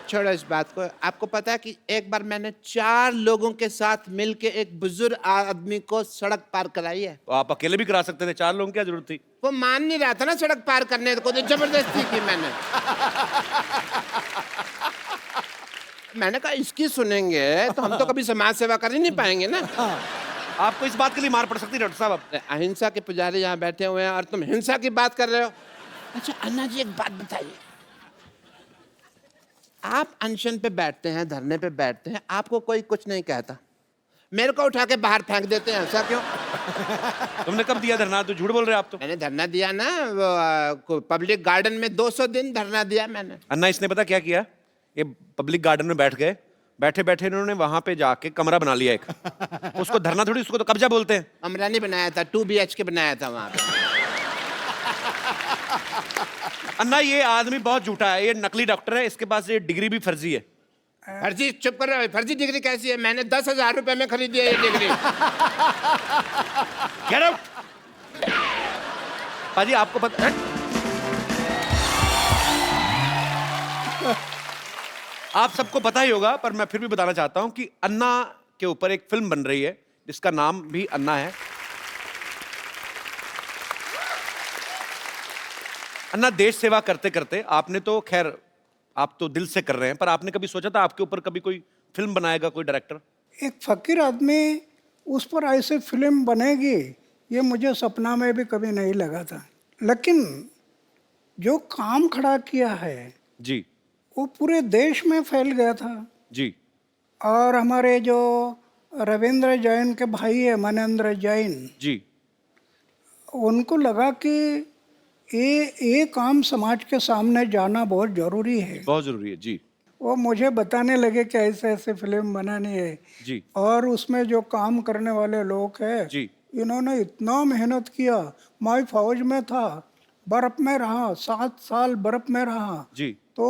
छोड़ो इस बात को। आपको पता है कि एक बार मैंने 4 लोगों के साथ मिलके एक बुजुर्ग आदमी को सड़क पार कराई है। तो आप अकेले भी करा सकते थे, 4 लोगों की क्या जरूरत थी? वो मान नहीं रहा था ना सड़क पार करने को, तो जबरदस्ती की मैंने। मैंने कहा इसकी सुनेंगे तो हम तो कभी समाज सेवा कर ही नहीं पाएंगे ना। आपको इस बात के लिए मार पड़ सकती है डॉक्टर साहब। आप अहिंसा के पुजारी यहाँ बैठे हुए हैं और तुम हिंसा की बात कर रहे हो। अच्छा अन्ना जी एक बात बताइए, आप अनशन पे बैठते हैं, धरने पे बैठते हैं, आपको कोई कुछ नहीं कहता, मेरे को उठा के बाहर फेंक देते हैं, ऐसा क्यों? तुमने कब दिया धरना? तो झूठ बोल रहे हो आप तो। मैंने धरना दिया ना, वो पब्लिक गार्डन में 200 दिन धरना दिया मैंने। अन्ना इसने पता क्या किया? ये पब्लिक गार्डन में बैठ गए, बैठे बैठे इन्होंने वहां पे जाके कमरा बना लिया एक। उसको धरना थोड़ी, उसको तो कब्जा बोलते हैं। कमरा नहीं बनाया था, 2 BHK बनाया था वहां पे। अन्ना ये आदमी बहुत झूठा है, ये नकली डॉक्टर है, इसके पास ये डिग्री भी फर्जी है। फर्जी? चुप कर रहे हो, फर्जी डिग्री कैसी है? मैंने 10,000 रुपए में खरीदी है ये डिग्री। Get out! पाजी आपको पता है, आप सबको पता ही होगा, पर मैं फिर भी बताना चाहता हूं कि अन्ना के ऊपर एक फिल्म बन रही है जिसका नाम भी अन्ना है। अन्ना देश सेवा करते करते आपने तो खैर आप तो दिल से कर रहे हैं, पर आपने कभी सोचा था आपके ऊपर कभी कोई फिल्म बनाएगा कोई डायरेक्टर? एक फकीर आदमी उस पर ऐसे फिल्म बनेगी ये मुझे सपना में भी कभी नहीं लगा था। लेकिन जो काम खड़ा किया है जी वो पूरे देश में फैल गया था। जी और हमारे जो रविंद्र जैन के भाई है मनेंद्र जैन, जी उनको लगा कि ये काम समाज के सामने जाना बहुत ज़रूरी है। बहुत जरूरी है। जी वो मुझे बताने लगे कि ऐसे ऐसे फिल्म बनानी है जी और उसमें जो काम करने वाले लोग हैं जी इन्होंने इतना मेहनत किया। मैं फौज में था, बर्फ में रहा, 7 साल बर्फ में रहा, जी तो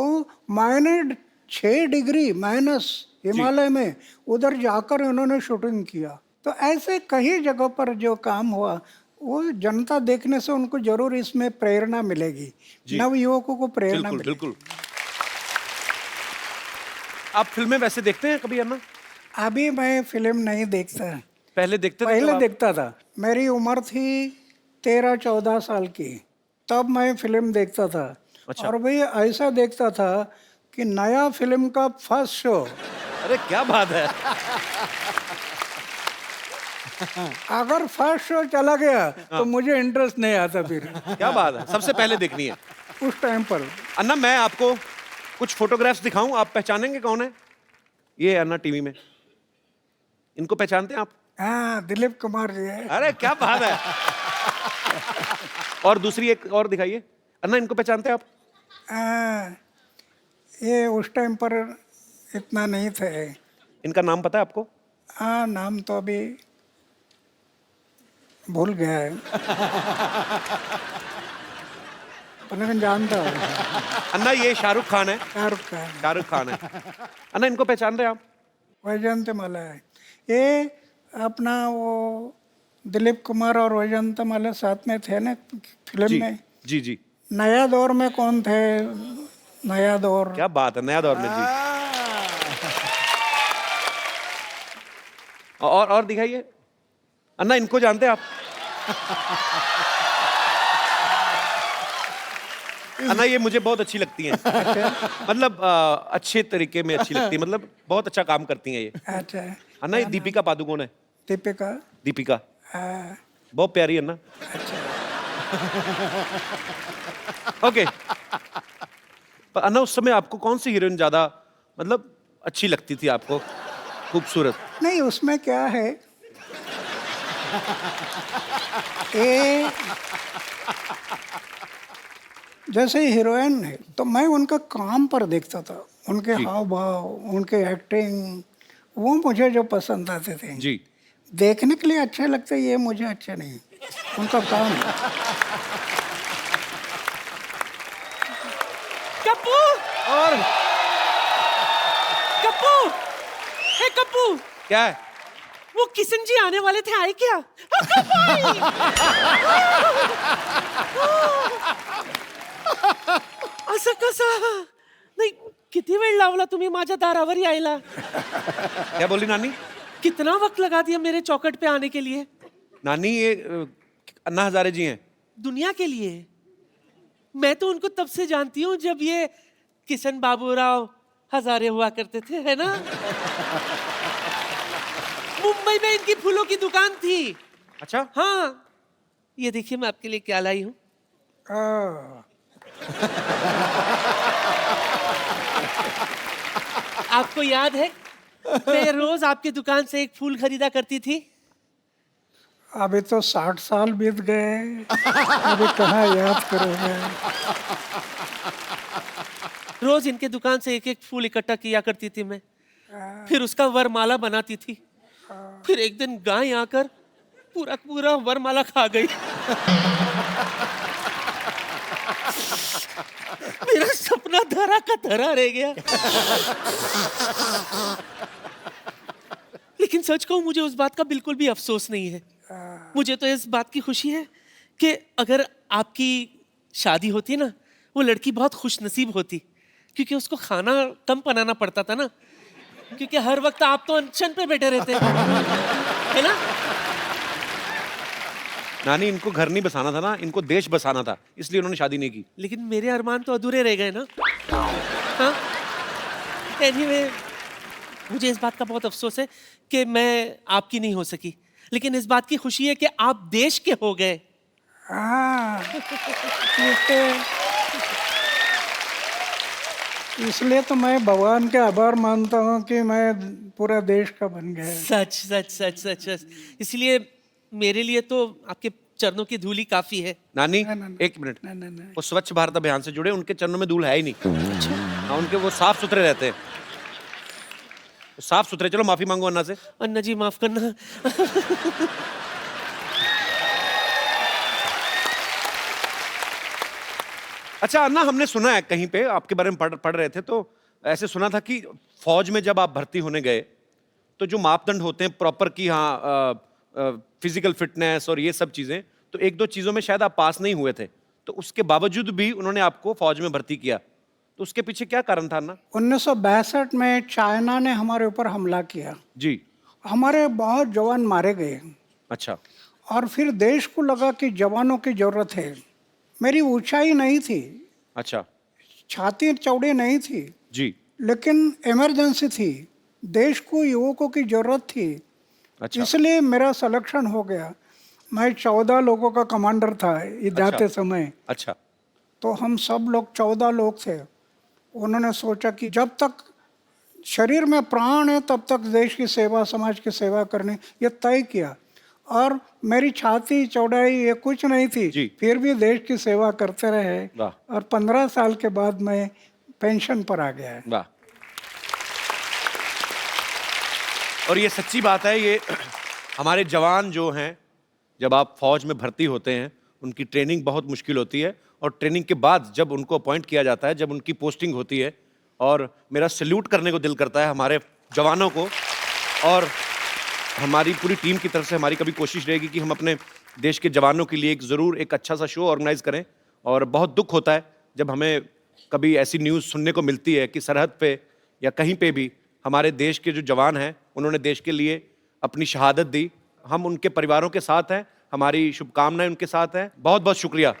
मैंने 6 डिग्री माइनस हिमालय में उधर जाकर इन्होंने शूटिंग किया। तो ऐसे कई जगह पर जो काम हुआ वो जनता देखने से उनको जरूर इसमें प्रेरणा मिलेगी, नव युवकों को प्रेरणा बिल्कुल मिलेगी। बिल्कुल। आप फिल्में वैसे देखते हैं कभी अन्ना? अभी मैं फिल्म नहीं देखता, पहले देखते थे? पहले जब आप- देखता था। मेरी उम्र थी 13-14 साल की, तब मैं फिल्म देखता था। अच्छा। और भाई ऐसा देखता था कि नया फिल्म का फर्स्ट शो अरे क्या बात है। अगर फर्स्ट शो चला गया तो मुझे इंटरेस्ट नहीं आता फिर क्या बात है, सबसे पहले देखनी है। उस टाइम पर। अन्ना मैं आपको कुछ फोटोग्राफ्स दिखाऊं, आप पहचानेंगे कौन है? ये है अन्ना टीवी में, इनको पहचानते हैं आप? हाँ, दिलीप कुमार जी है। अरे क्या बात है। और दूसरी एक और दिखाइए। अन्ना इनको पहचानते हैं आप? हाँ, ये उस टाइम पर इतना नहीं थे। इनका नाम पता है आपको? हाँ, नाम तो अभी भूल गया है पर लेकिन जानता हूँ। अन्ना ये शाहरुख खान है। शाहरुख खान, शाहरुख खान है। अन्ना इनको पहचान रहे हैं आप? वैजयंतीमाला है। ये अपना वो दिलीप कुमार और वैजयंतीमाला साथ में थे ना फिल्म जी में। जी जी। नया दौर में कौन थे? नया दौर। क्या बात है, नया दौर में जी। और दिखाइए। अन्ना इनको जानते हैं आप? अन्ना ये मुझे बहुत अच्छी लगती हैं। मतलब अच्छे तरीके में अच्छी लगती है, मतलब बहुत अच्छा काम करती हैं ये। अच्छा, अन्ना ये दीपिका पादुकोण है। दीपिका। दीपिका हाँ, बहुत प्यारी है अन्ना। ओके। पर अन्ना उस समय आपको कौन सी हीरोइन ज्यादा मतलब अच्छी लगती थी आपको, खूबसूरत? नहीं उसमें क्या है ये जैसे हीरोइन है तो मैं उनका काम पर देखता था, उनके हाव भाव, उनके एक्टिंग, वो मुझे जो पसंद आते थे। जी देखने के लिए अच्छे लगते, ये मुझे अच्छे नहीं, उनका काम। कप्पू और कप्पू हे कप्पू, क्या है? वो किशन जी आने वाले थे, आए क्या? असं कसं? नाही, किती वेळ लावला तुम्ही माझ्या दारावर यायला? क्या बोली नानी? कितना वक्त लगा दिया मेरे चौखट पे आने के लिए? नानी ये अन्ना हजारे जी हैं। दुनिया के लिए। मैं तो उनको तब से जानती हूँ जब ये किशन बाबूराव हजारे हुआ करते थे, है ना? मुंबई में इनकी फूलों की दुकान थी। अच्छा। हाँ, ये देखिए मैं आपके लिए क्या लाई हूँ। आपको याद है मैं रोज आपकी दुकान से एक फूल खरीदा करती थी? अभी तो 60 साल बीत गए, अभी कहाँ याद करोगे? रोज इनके दुकान से एक एक फूल इकट्ठा किया करती थी मैं, फिर उसका वरमाला बनाती थी। फिर एक दिन गाय आकर पूरा पूरा वरमाला खा गई। मेरा सपना धरा का धरा रह गया। लेकिन सच कहूं मुझे उस बात का बिल्कुल भी अफसोस नहीं है। मुझे तो इस बात की खुशी है कि अगर आपकी शादी होती ना, वो लड़की बहुत खुशनसीब होती, क्योंकि उसको खाना कम बनाना पड़ता था ना, क्योंकि हर वक्त आप तो अनशन पे बैठे रहते है ना। नानी इनको घर नहीं बसाना था ना, इनको देश बसाना था, इसलिए उन्होंने शादी नहीं की। लेकिन मेरे अरमान तो अधूरे रह गए ना। हाँ एनीवे मुझे इस बात का बहुत अफसोस है कि मैं आपकी नहीं हो सकी, लेकिन इस बात की खुशी है कि आप देश के हो गए। हाँ, इसलिए तो मैं भगवान के आभार मानता हूँ कि मैं पूरा देश का बन गया। सच सच सच सच सच। इसलिए मेरे लिए तो आपके चरणों की धूली काफी है। नानी एक मिनट, नहीं। वो स्वच्छ भारत अभियान से जुड़े, उनके चरणों में धूल है ही नहीं। हाँ, उनके वो साफ सुथरे रहते हैं, साफ सुथरे। चलो माफी मांगो अन्ना से। अन्ना जी माफ करना। अच्छा अन्ना, हमने सुना है कहीं पे आपके बारे में पढ़ रहे थे, तो ऐसे सुना था कि फौज में जब आप भर्ती होने गए तो जो मापदंड होते हैं प्रॉपर की, हाँ फिजिकल फिटनेस और ये सब चीजें, तो एक दो चीजों में शायद आप पास नहीं हुए थे, तो उसके बावजूद भी उन्होंने आपको फौज में भर्ती किया, तो उसके पीछे क्या कारण था अन्ना? 1962 में चाइना ने हमारे ऊपर हमला किया जी। हमारे बहुत जवान मारे गए अच्छा। और फिर देश को लगा कि जवानों की जरूरत है। मेरी ऊंचाई नहीं थी, अच्छा। छाती चौड़ी नहीं थी जी। लेकिन इमरजेंसी थी, देश को युवकों की जरूरत थी। अच्छा। इसलिए मेरा सिलेक्शन हो गया। मैं 14 लोगों का कमांडर था ये जाते समय। अच्छा। तो हम सब लोग 14 लोग थे। उन्होंने सोचा कि जब तक शरीर में प्राण है तब तक देश की सेवा, समाज की सेवा करनी, ये तय किया। और मेरी छाती चौड़ाई ये कुछ नहीं थी, फिर भी देश की सेवा करते रहे। और 15 साल के बाद मैं पेंशन पर आ गया। वाह। और ये सच्ची बात है, ये हमारे जवान जो हैं, जब आप फौज में भर्ती होते हैं उनकी ट्रेनिंग बहुत मुश्किल होती है, और ट्रेनिंग के बाद जब उनको अपॉइंट किया जाता है, जब उनकी पोस्टिंग होती है, और मेरा सैल्यूट करने को दिल करता है हमारे जवानों को। और हमारी पूरी टीम की तरफ से हमारी कभी कोशिश रहेगी कि हम अपने देश के जवानों के लिए ज़रूर एक अच्छा सा शो ऑर्गेनाइज करें। और बहुत दुख होता है जब हमें कभी ऐसी न्यूज़ सुनने को मिलती है कि सरहद पे या कहीं पे भी हमारे देश के जो जवान हैं उन्होंने देश के लिए अपनी शहादत दी। हम उनके परिवारों के साथ हैं, हमारी शुभकामनाएं उनके साथ हैं। बहुत बहुत शुक्रिया।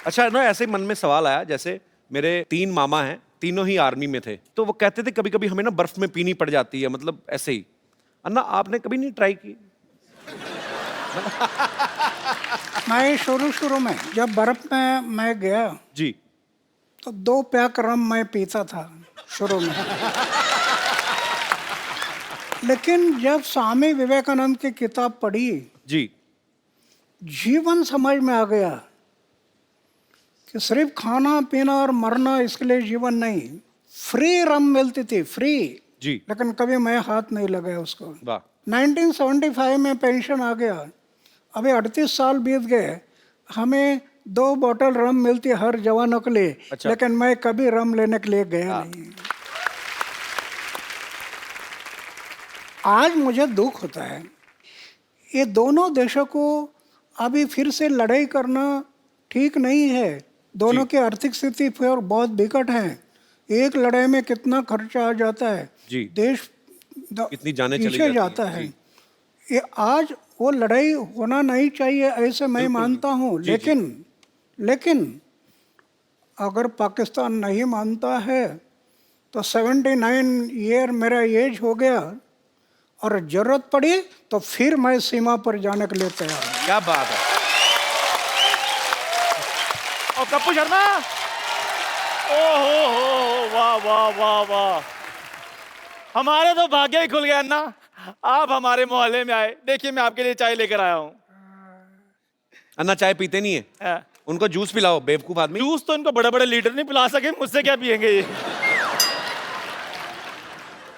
अच्छा ना, ऐसे ही मन में सवाल आया, जैसे मेरे 3 मामा हैं, तीनों ही आर्मी में थे, तो वो कहते थे कभी कभी हमें ना बर्फ में पीनी पड़ जाती है, मतलब ऐसे ही। अन्ना आपने कभी नहीं ट्राई की? मैं शुरू में जब बर्फ में मैं गया जी, तो 2 पैक रम मैं पीता था शुरू में। लेकिन जब स्वामी विवेकानंद की किताब पढ़ी जी, जीवन समझ में आ गया कि सिर्फ खाना पीना और मरना इसके लिए जीवन नहीं। फ्री रम मिलती थी, फ्री जी, लेकिन कभी मैं हाथ नहीं लगाया उसको। वाह। 1975 में पेंशन आ गया, अभी 38 साल बीत गए, हमें 2 बोतल रम मिलती हर जवानों के लिए। अच्छा। लेकिन मैं कभी रम लेने के लिए गया नहीं। आज मुझे दुख होता है, ये दोनों देशों को अभी फिर से लड़ाई करना ठीक नहीं है। दोनों की आर्थिक स्थिति फिर बहुत विकट है। एक लड़ाई में कितना खर्चा आ जाता है जी, देश कितनी जाने चली पीछे जाता है। ये आज वो लड़ाई होना नहीं चाहिए ऐसे मैं मानता हूँ। लेकिन अगर पाकिस्तान नहीं मानता है तो 79 ईयर मेरा एज हो गया, और जरूरत पड़ी तो फिर मैं सीमा पर जाने के लिए तैयार हूँ। क्या बात है। और पप्पू शर्मा, ओहो, वाह वाह वाह वाह, हमारे तो भाग्य ही खुल गया अन्ना, आप हमारे मोहल्ले में आए। देखिए मैं आपके लिए चाय लेकर आया हूँ। अन्ना चाय पीते नहीं है, उनको जूस पिलाओ, बेवकूफ आदमी। जूस तो इनको बड़े बड़े लीडर नहीं पिला सके, मुझसे क्या पियेंगे ये।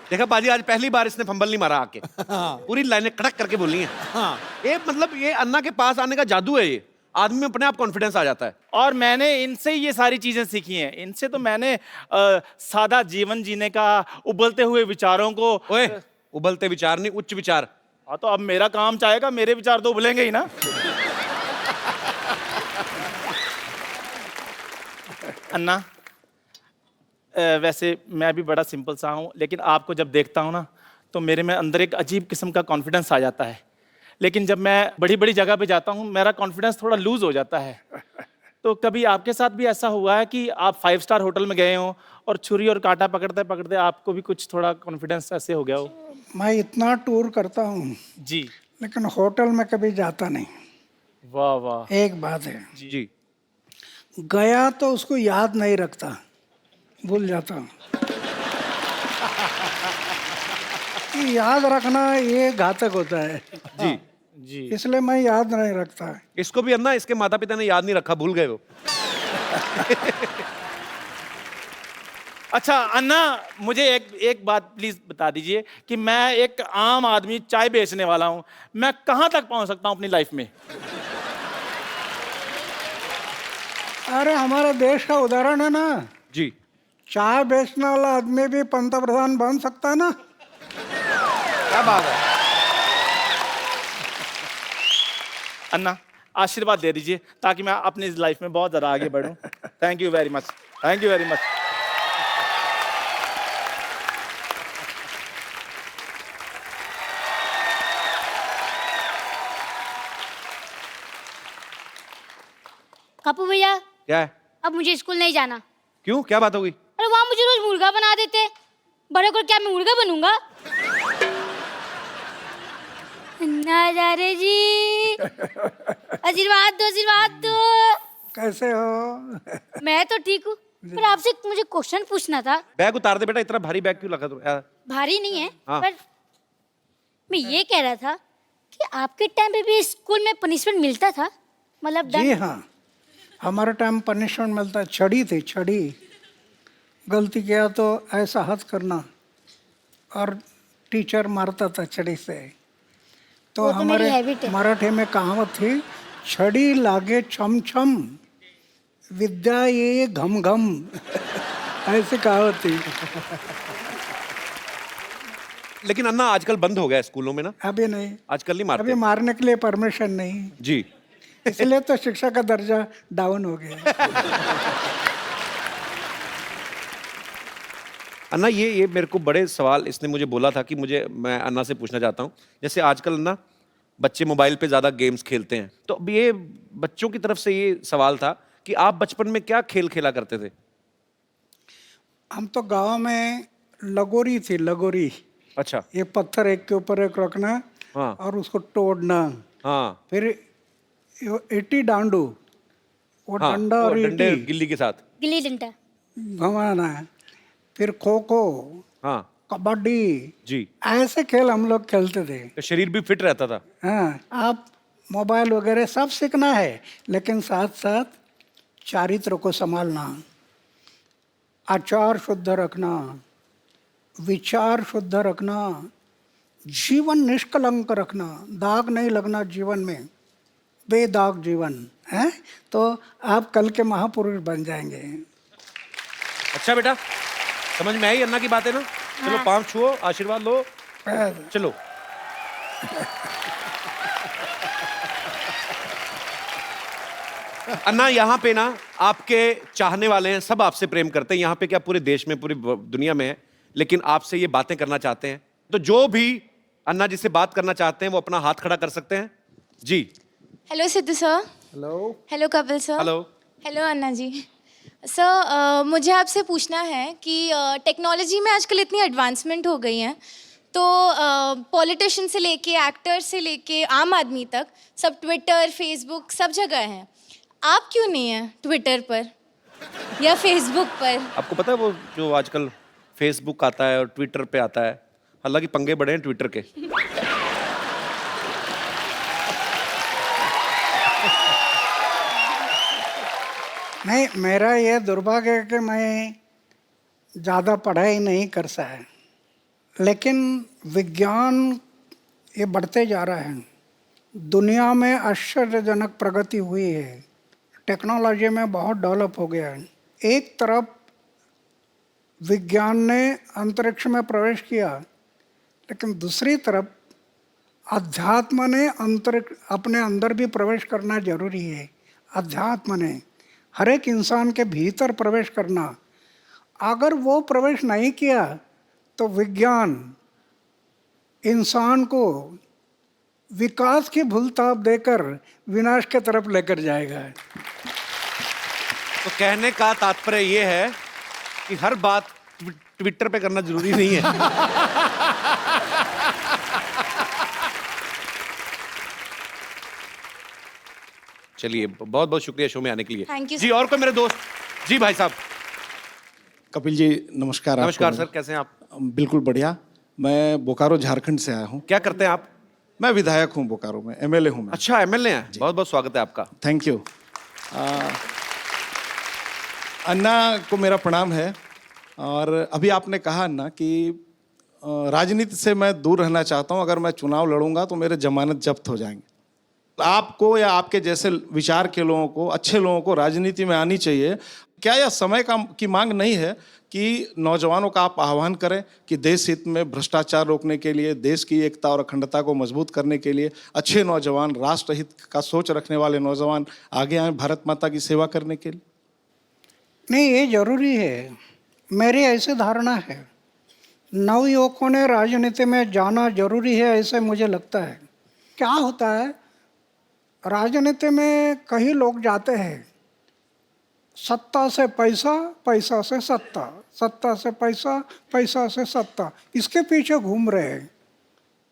देखा बाजी, आज पहली बार इसने फंबल नहीं मारा आके। पूरी लाइनें कड़क करके बोलनी है। ये मतलब ये अन्ना के पास आने का जादू है, ये आदमी में अपने आप कॉन्फिडेंस आ जाता है। और मैंने इनसे ये सारी चीजें सीखी हैं। इनसे तो मैंने सादा जीवन जीने का, उबलते हुए विचारों को। ओए, उबलते विचार नहीं, उच्च विचार। हाँ तो अब मेरा काम चाहेगा, मेरे विचार तो उबलेंगे ही ना। अन्ना, वैसे मैं भी बड़ा सिंपल सा हूँ, लेकिन आपको जब देखता हूँ ना तो मेरे में अंदर एक अजीब किस्म का कॉन्फिडेंस आ जाता है। लेकिन जब मैं बड़ी बड़ी जगह पे जाता हूँ मेरा कॉन्फिडेंस थोड़ा लूज हो जाता है। तो कभी आपके साथ भी ऐसा हुआ है कि आप 5 स्टार होटल में गए हो और छुरी और कांटा पकड़ते पकड़ते आपको भी कुछ थोड़ा कॉन्फिडेंस ऐसे हो गया हो? मैं इतना टूर करता हूँ जी। लेकिन होटल में कभी जाता नहीं। वाह वाह। एक बात है, जी गया तो उसको याद नहीं रखता, भूल जाता हूँ। कि याद रखना ये घातक होता है, जी जी। इसलिए मैं याद नहीं रखता। इसको भी अन्ना इसके माता पिता ने याद नहीं रखा, भूल गए वो। अच्छा अन्ना, मुझे एक बात प्लीज बता दीजिए कि मैं एक आम आदमी चाय बेचने वाला हूं, मैं कहां तक पहुंच सकता हूं अपनी लाइफ में? अरे हमारे देश का उदाहरण है ना, जी चाय बेचने वाला आदमी भी पंतप्रधान बन सकता है ना। क्या बात है। अन्ना आशीर्वाद दे दीजिए ताकि मैं अपनी लाइफ में बहुत ज़्यादा आगे बढ़ूं। Thank you very much, thank you very much. Kapoor भैया, क्या है? अब मुझे स्कूल नहीं जाना। क्यों, क्या बात हो गई? अरे वहाँ मुझे रोज मुर्गा बना देते, बड़े होकर क्या मैं मुर्गा बनूंगा? नजारे जी, आशीर्वाद दो, आशीर्वाद दो। कैसे हो? मैं तो ठीक हूँ, पर आपसे मुझे क्वेश्चन पूछना था। बैग उतार दे बेटा, इतना भारी बैग क्यों लगा तू? भारी नहीं है, हाँ। पर मैं ये कह रहा था कि आपके टाइम पे भी स्कूल में पनिशमेंट मिलता था, मतलब जी हाँ, हमारे टाइम पनिशमेंट मिलता, छड़ी थी, छड़ी। गलती किया तो ऐसा हाथ करना और टीचर मारता था छड़ी से। तो वो तो मेरी हमारे हैबिट है। मराठी में कहावत थी, छड़ी लागे छम छम, विद्या ये घम घम। ऐसी कहावत थी। लेकिन अन्ना आजकल बंद हो गया स्कूलों में ना, अभी नहीं, आजकल नहीं अभी मारते। मारने के लिए परमिशन नहीं, जी इसलिए तो शिक्षा का दर्जा डाउन हो गया। अन्ना ये मेरे को बड़े सवाल इसने मुझे बोला था कि मैं अन्ना से पूछना चाहता हूँ। जैसे आजकल ना बच्चे मोबाइल पे ज़्यादा गेम्स खेलते हैं, तो अब ये बच्चों की तरफ से ये सवाल था कि आप बचपन में क्या खेल खेला करते थे? हम तो गांव में लगोरी थी, लगोरी। अच्छा। ये पत्थर एक के ऊपर एक रखना, हाँ और उसको तोड़ना। हाँ फिर ईटी डांडू, वो हाँ, डंडा वो और डंडे ईटी गिल्ली के साथ। गिल्ली डंडा। घुमाना। फिर खो खो, हाँ कबड्डी, जी। ऐसे खेल हम लोग खेलते थे। तो शरीर भी फिट रहता था। हाँ, आप मोबाइल वगैरह सब सीखना है, लेकिन साथ साथ चारित्र को संभालना, आचार शुद्ध रखना, विचार शुद्ध रखना, जीवन निष्कलंक रखना, दाग नहीं लगना जीवन में, बेदाग जीवन है, तो आप कल के महापुरुष बन जाएंगे। अच्छा बेटा, समझ में आई अन्ना की बातें ना? चलो पाँव छुओ, आशीर्वाद लो, चलो। अन्ना यहाँ पे ना आपके चाहने वाले हैं, सब आपसे प्रेम करते हैं। यहाँ पे क्या पूरे देश में, पूरी दुनिया में है, लेकिन आपसे ये बातें करना चाहते हैं। तो जो भी अन्ना जी से बात करना चाहते हैं वो अपना हाथ खड़ा कर सकते हैं। जी। Hello Sidhu sir. Hello. Hello Kapil sir. Hello. Hello Anna ji. Sir मुझे आपसे पूछना है कि टेक्नोलॉजी में आजकल इतनी एडवांसमेंट हो गई है, तो पॉलिटिशियन से लेके एक्टर से लेके आम आदमी तक सब ट्विटर फेसबुक सब जगह हैं। आप क्यों नहीं हैं ट्विटर पर या फेसबुक पर? आपको पता है वो जो आजकल फेसबुक आता है और ट्विटर पे आता है, हालांकि पंगे बड़े हैं ट्विटर के। नहीं, मेरा ये दुर्भाग्य है कि मैं ज़्यादा पढ़ाई नहीं कर सका, लेकिन विज्ञान ये बढ़ते जा रहा है, दुनिया में आश्चर्यजनक प्रगति हुई है, टेक्नोलॉजी में बहुत डेवलप हो गया है। एक तरफ विज्ञान ने अंतरिक्ष में प्रवेश किया, लेकिन दूसरी तरफ अध्यात्म ने अंतरिक्ष अपने अंदर भी प्रवेश करना जरूरी है। अध्यात्म ने हर एक इंसान के भीतर प्रवेश करना, अगर वो प्रवेश नहीं किया तो विज्ञान इंसान को विकास की भूलताप देकर विनाश की तरफ लेकर जाएगा। तो कहने का तात्पर्य ये है कि हर बात ट्विटर पे करना जरूरी नहीं है। चलिए, बहुत बहुत शुक्रिया शो में आने के लिए। Thank you, ji, sir. और कोई मेरे दोस्त? जी भाई साहब। कपिल जी नमस्कार। नमस्कार सर, कैसे हैं आप? बिल्कुल बढ़िया। मैं बोकारो झारखंड से आया हूँ। क्या करते हैं आप? मैं विधायक हूँ बोकारो में, एमएलए हूँ मैं। अच्छा, एमएलए हैं। बहुत बहुत स्वागत है आपका। Thank you. अन्ना को मेरा प्रणाम है। और अभी आपने कहा अन्ना कि राजनीति से मैं दूर रहना चाहता हूँ, अगर मैं चुनाव लड़ूंगा तो मेरे जमानत जब्त हो जाएंगे। आपको या आपके जैसे विचार के लोगों को, अच्छे लोगों को राजनीति में आनी चाहिए। क्या यह समय की मांग नहीं है कि नौजवानों का आप आह्वान करें कि देश हित में भ्रष्टाचार रोकने के लिए, देश की एकता और अखंडता को मजबूत करने के लिए अच्छे नौजवान, राष्ट्र हित का सोच रखने वाले नौजवान आगे आए भारत माता की सेवा करने के लिए? नहीं, ये जरूरी है। मेरी ऐसी धारणा है, नवयुवकों ने राजनीति में जाना जरूरी है, ऐसे मुझे लगता है। क्या होता है, राजनीति में कई लोग जाते हैं, सत्ता से पैसा, पैसा से सत्ता, सत्ता से पैसा, पैसा से सत्ता, इसके पीछे घूम रहे हैं।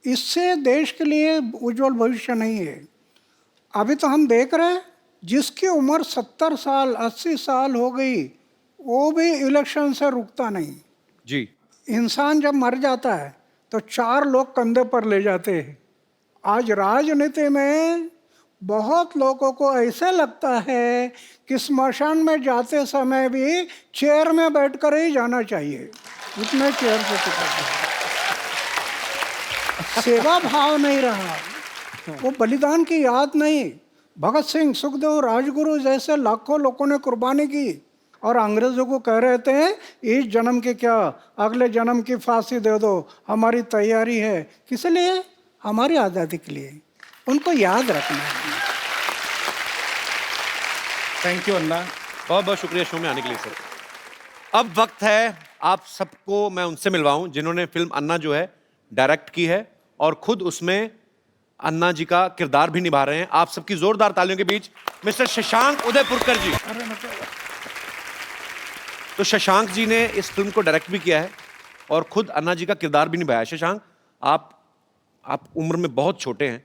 इससे देश के लिए उज्जवल भविष्य नहीं है। अभी तो हम देख रहे हैं, जिसकी उम्र 70 साल 80 साल हो गई, वो भी इलेक्शन से रुकता नहीं। जी। इंसान जब मर जाता है तो 4 लोग कंधे पर ले जाते हैं। आज राजनीति में बहुत लोगों को ऐसे लगता है कि स्मशान में जाते समय भी चेयर में बैठकर ही जाना चाहिए, उतने चेयर से सेवा भाव नहीं रहा, वो बलिदान की याद नहीं। भगत सिंह, सुखदेव, राजगुरु जैसे लाखों लोगों ने कुर्बानी की और अंग्रेजों को कह रहे थे इस जन्म के क्या, अगले जन्म की फांसी दे दो, हमारी तैयारी है। किस लिए? हमारी आज़ादी के लिए। उनको याद रखना है। थैंक यू अन्ना। बहुत बहुत शुक्रिया शो में आने के लिए सर। अब वक्त है आप सबको मैं उनसे मिलवाऊं जिन्होंने फिल्म अन्ना जो है डायरेक्ट की है और खुद उसमें अन्ना जी का किरदार भी निभा रहे हैं। आप सबकी जोरदार तालियों के बीच मिस्टर शशांक उदयपुरकर जी। तो शशांक जी ने इस फिल्म को डायरेक्ट भी किया है और खुद अन्ना जी का किरदार भी निभाया है। शशांक, आप उम्र में बहुत छोटे हैं,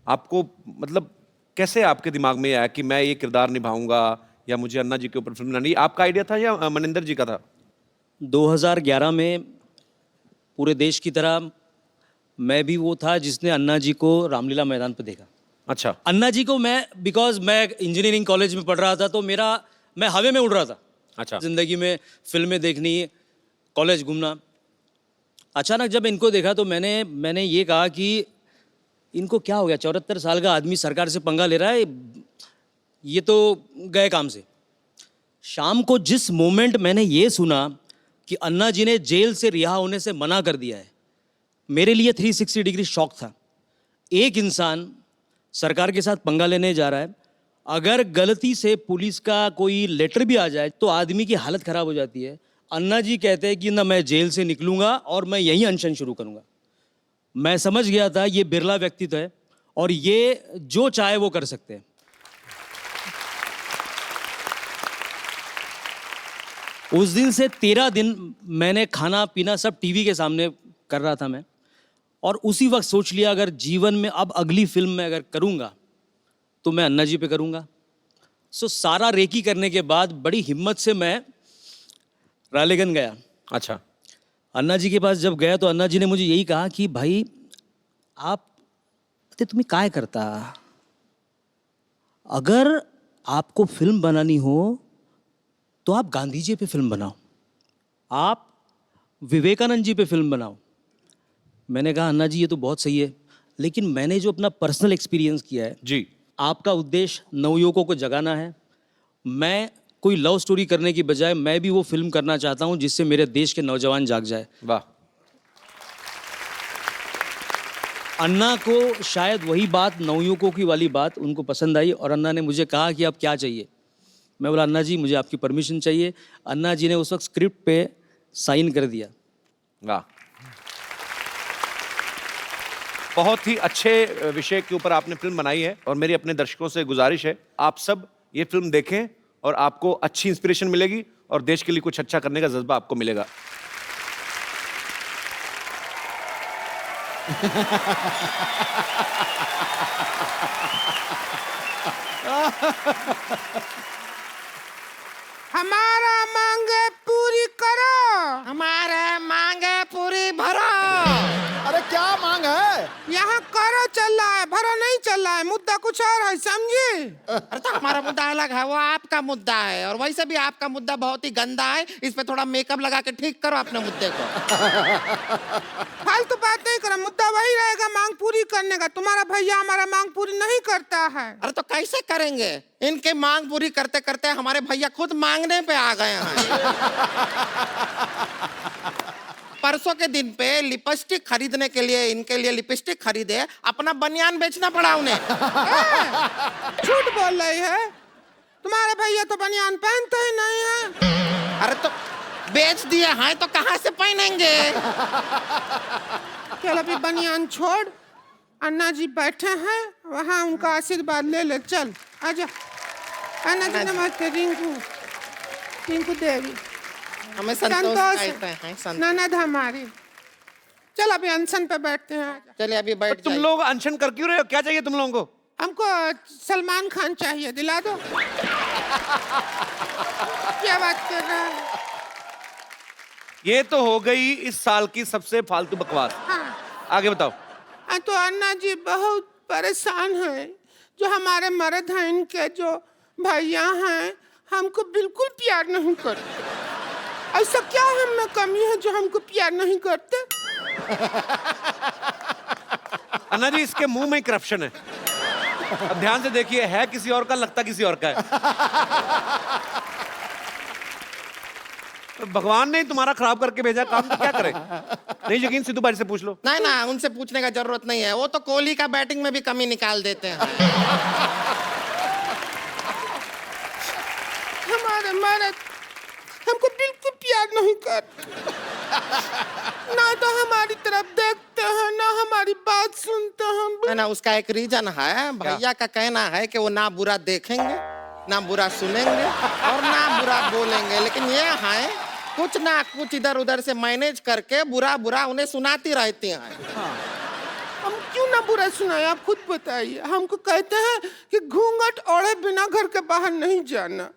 आपको मतलब कैसे आपके दिमाग में आया कि मैं ये किरदार निभाऊंगा या मुझे अन्ना जी के ऊपर फिल्म बनानी? आपका आइडिया था या मनिंदर जी का था? 2011 में पूरे देश की तरह मैं भी वो था जिसने अन्ना जी को रामलीला मैदान पर देखा। अच्छा। अन्ना जी को बिकॉज मैं इंजीनियरिंग कॉलेज में पढ़ रहा था, तो मैं हवा में उड़ रहा था। अच्छा। जिंदगी में फिल्में देखनी, कॉलेज घूमना। अचानक जब इनको देखा तो मैंने ये कहा कि इनको क्या हो गया, 74 साल का आदमी सरकार से पंगा ले रहा है, ये तो गए काम से। शाम को जिस मोमेंट मैंने ये सुना कि अन्ना जी ने जेल से रिहा होने से मना कर दिया है, मेरे लिए 360 डिग्री शॉक था। एक इंसान सरकार के साथ पंगा लेने जा रहा है, अगर गलती से पुलिस का कोई लेटर भी आ जाए तो आदमी की हालत खराब हो जाती है। अन्ना जी कहते हैं कि ना मैं जेल से निकलूंगा और मैं यहीं अनशन शुरू करूंगा। मैं समझ गया था ये बिरला व्यक्तित्व है और ये जो चाहे वो कर सकते हैं। उस दिन से 13 दिन मैंने खाना पीना सब टीवी के सामने कर रहा था मैं, और उसी वक्त सोच लिया अगर जीवन में अब अगली फिल्म में अगर करूंगा तो मैं अन्ना जी पे करूंगा। सारा रेकी करने के बाद बड़ी हिम्मत से मैं रालेगन गया। अच्छा। अन्ना जी के पास जब गया तो अन्ना जी ने मुझे यही कहा कि भाई तुम्हें काय करता, अगर आपको फिल्म बनानी हो तो आप गांधी जी पे फिल्म बनाओ, आप विवेकानंद जी पे फिल्म बनाओ। मैंने कहा अन्ना जी ये तो बहुत सही है, लेकिन मैंने जो अपना पर्सनल एक्सपीरियंस किया है जी, आपका उद्देश्य नवयुवकों को जगाना है। मैं कोई लव स्टोरी करने की बजाय मैं भी वो फिल्म करना चाहता हूं जिससे मेरे देश के नौजवान जाग जाए। वाह। अन्ना को शायद वही बात, नवयुवकों की वाली बात उनको पसंद आई और अन्ना ने मुझे कहा कि अब क्या चाहिए। मैं बोला अन्ना जी मुझे आपकी परमिशन चाहिए। अन्ना जी ने उस वक्त स्क्रिप्ट पे साइन कर दिया। वाह, बहुत ही अच्छे विषय के ऊपर आपने फिल्म बनाई है और मेरी अपने दर्शकों से गुजारिश है आप सब ये फिल्म देखें और आपको अच्छी इंस्पिरेशन मिलेगी और देश के लिए कुछ अच्छा करने का जज्बा आपको मिलेगा। हमारा मांगे पूरी करो, हमारे मांगे पूरी भरो। अरे क्या मांग है? यहाँ करो चल रहा है, भरो नहीं चल रहा है, मुद्दा कुछ और है, समझे? अरे तो हमारा मुद्दा अलग है, वो आपका मुद्दा है, और वैसे भी आपका मुद्दा बहुत ही गंदा है, इस पे थोड़ा मेकअप लगा के ठीक करो अपने मुद्दे को। फालतू बात नहीं करो, मुद्दा वही रहेगा मांग पूरी करने का। तुम्हारा भैया हमारा मांग पूरी नहीं करता है। अरे तो कैसे करेंगे? इनके मांग पूरी करते करते हमारे भैया खुद मांगने पे आ गए हैं। परसों के दिन पे लिपस्टिक खरीदने के लिए इनके लिए लिपस्टिक खरीदे, अपना बनियान बेचना पड़ा उन्हें। झूठ बोल रही है, तुम्हारे भैया तो बनियान पहनते ही नहीं है। अरे तो बेच दिए हैं तो कहाँ से पहनेंगे? चल अभी बनियान छोड़, अन्ना जी बैठे हैं वहाँ, उनका आशीर्वाद ले ले। चल आजा। अन्ना जी नमस्ते। रिंकू देवी हमें संतोष ननद हमारी। चल अभी अनशन पे बैठते हैं। चलिए अभी बैठ। तुम लोग अनशन कर क्यों रहे हो? क्या चाहिए तुम लोगों को? हमको सलमान खान चाहिए, दिला दो। क्या बात कर रहा है? ये तो हो गई इस साल की सबसे फालतू बकवास। हाँ। आगे बताओ। तो अन्ना जी बहुत परेशान हैं, जो हमारे मर्द हैं, इनके जो भैया हैं, हमको बिल्कुल प्यार नहीं करते। ऐसा क्या हम में कमी है जो हमको प्यार नहीं करते? अन्ना जी इसके मुंह में करप्शन है। अब ध्यान से देखिए, है किसी और का, लगता किसी और का है। तो भगवान ने तुम्हारा खराब करके भेजा काम, तो क्या करे? नहीं यकीन सिद्धू भाई से पूछ लो। नहीं ना, उनसे पूछने का जरूरत नहीं है, वो तो कोहली का बैटिंग में भी कमी निकाल देते हैं। हमारे मर्द हमको बिल्कुल प्यार नहीं करते, ना तो हमारी तरफ देखते हैं, ना हमारी बात सुनते हैं। ना उसका एक रीजन है, भैया का कहना है कि वो ना बुरा देखेंगे, ना बुरा सुनेंगे और ना बुरा बोलेंगे, लेकिन ये है कुछ ना कुछ इधर उधर से मैनेज करके बुरा बुरा उन्हें सुनाती रहती हैं। हाँ। हम क्यों ना बुरा सुनाए, आप खुद बताइए। हमको कहते हैं कि घूंघट ओढ़े बिना घर के बाहर नहीं जाना।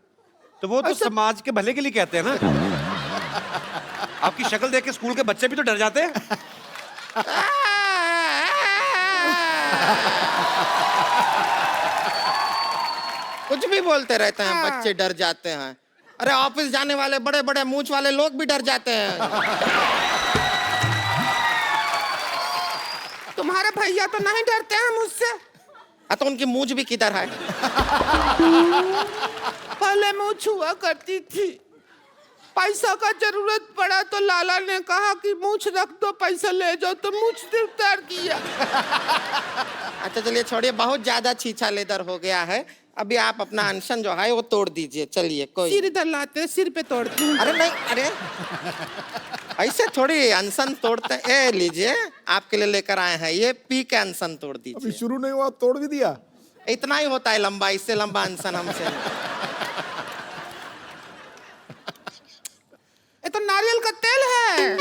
तो वो तो समाज के भले के लिए कहते हैं ना। आपकी शक्ल देख के स्कूल के बच्चे भी तो डर जाते हैं। कुछ भी बोलते रहते हैं, बच्चे डर जाते हैं। अरे ऑफिस जाने वाले बड़े बड़े मूंछ वाले लोग भी डर जाते हैं। तुम्हारे भैया तो नहीं डरते हैं मुझसे। तो उनकी मूंछ भी किधर है? पहले मूंछ हुआ करती थी, पैसा का जरूरत पड़ा तो लाला ने कहा कि मूंछ रख दो, पैसा ले जाओ, तो मूंछ उतार दिया। अच्छा चलिए छोड़िए, बहुत ज्यादा छीछा लेदर हो गया है। अभी आप अपना अनशन जो है वो तोड़ दीजिए। चलिए कोई सिर इधर लाते, सिर पे तोड़ती हूँ। अरे नहीं, अरे ऐसे थोड़ी अनशन तोड़ते। ए लीजिए, आपके लिए लेकर आए हैं, ये पी के अनशन तोड़ दीजिए। अभी शुरू नहीं हुआ तोड़ भी दिया। इतना ही होता है लंबा, इससे लंबा अनशन हमसे। ये तो नारियल का तेल है।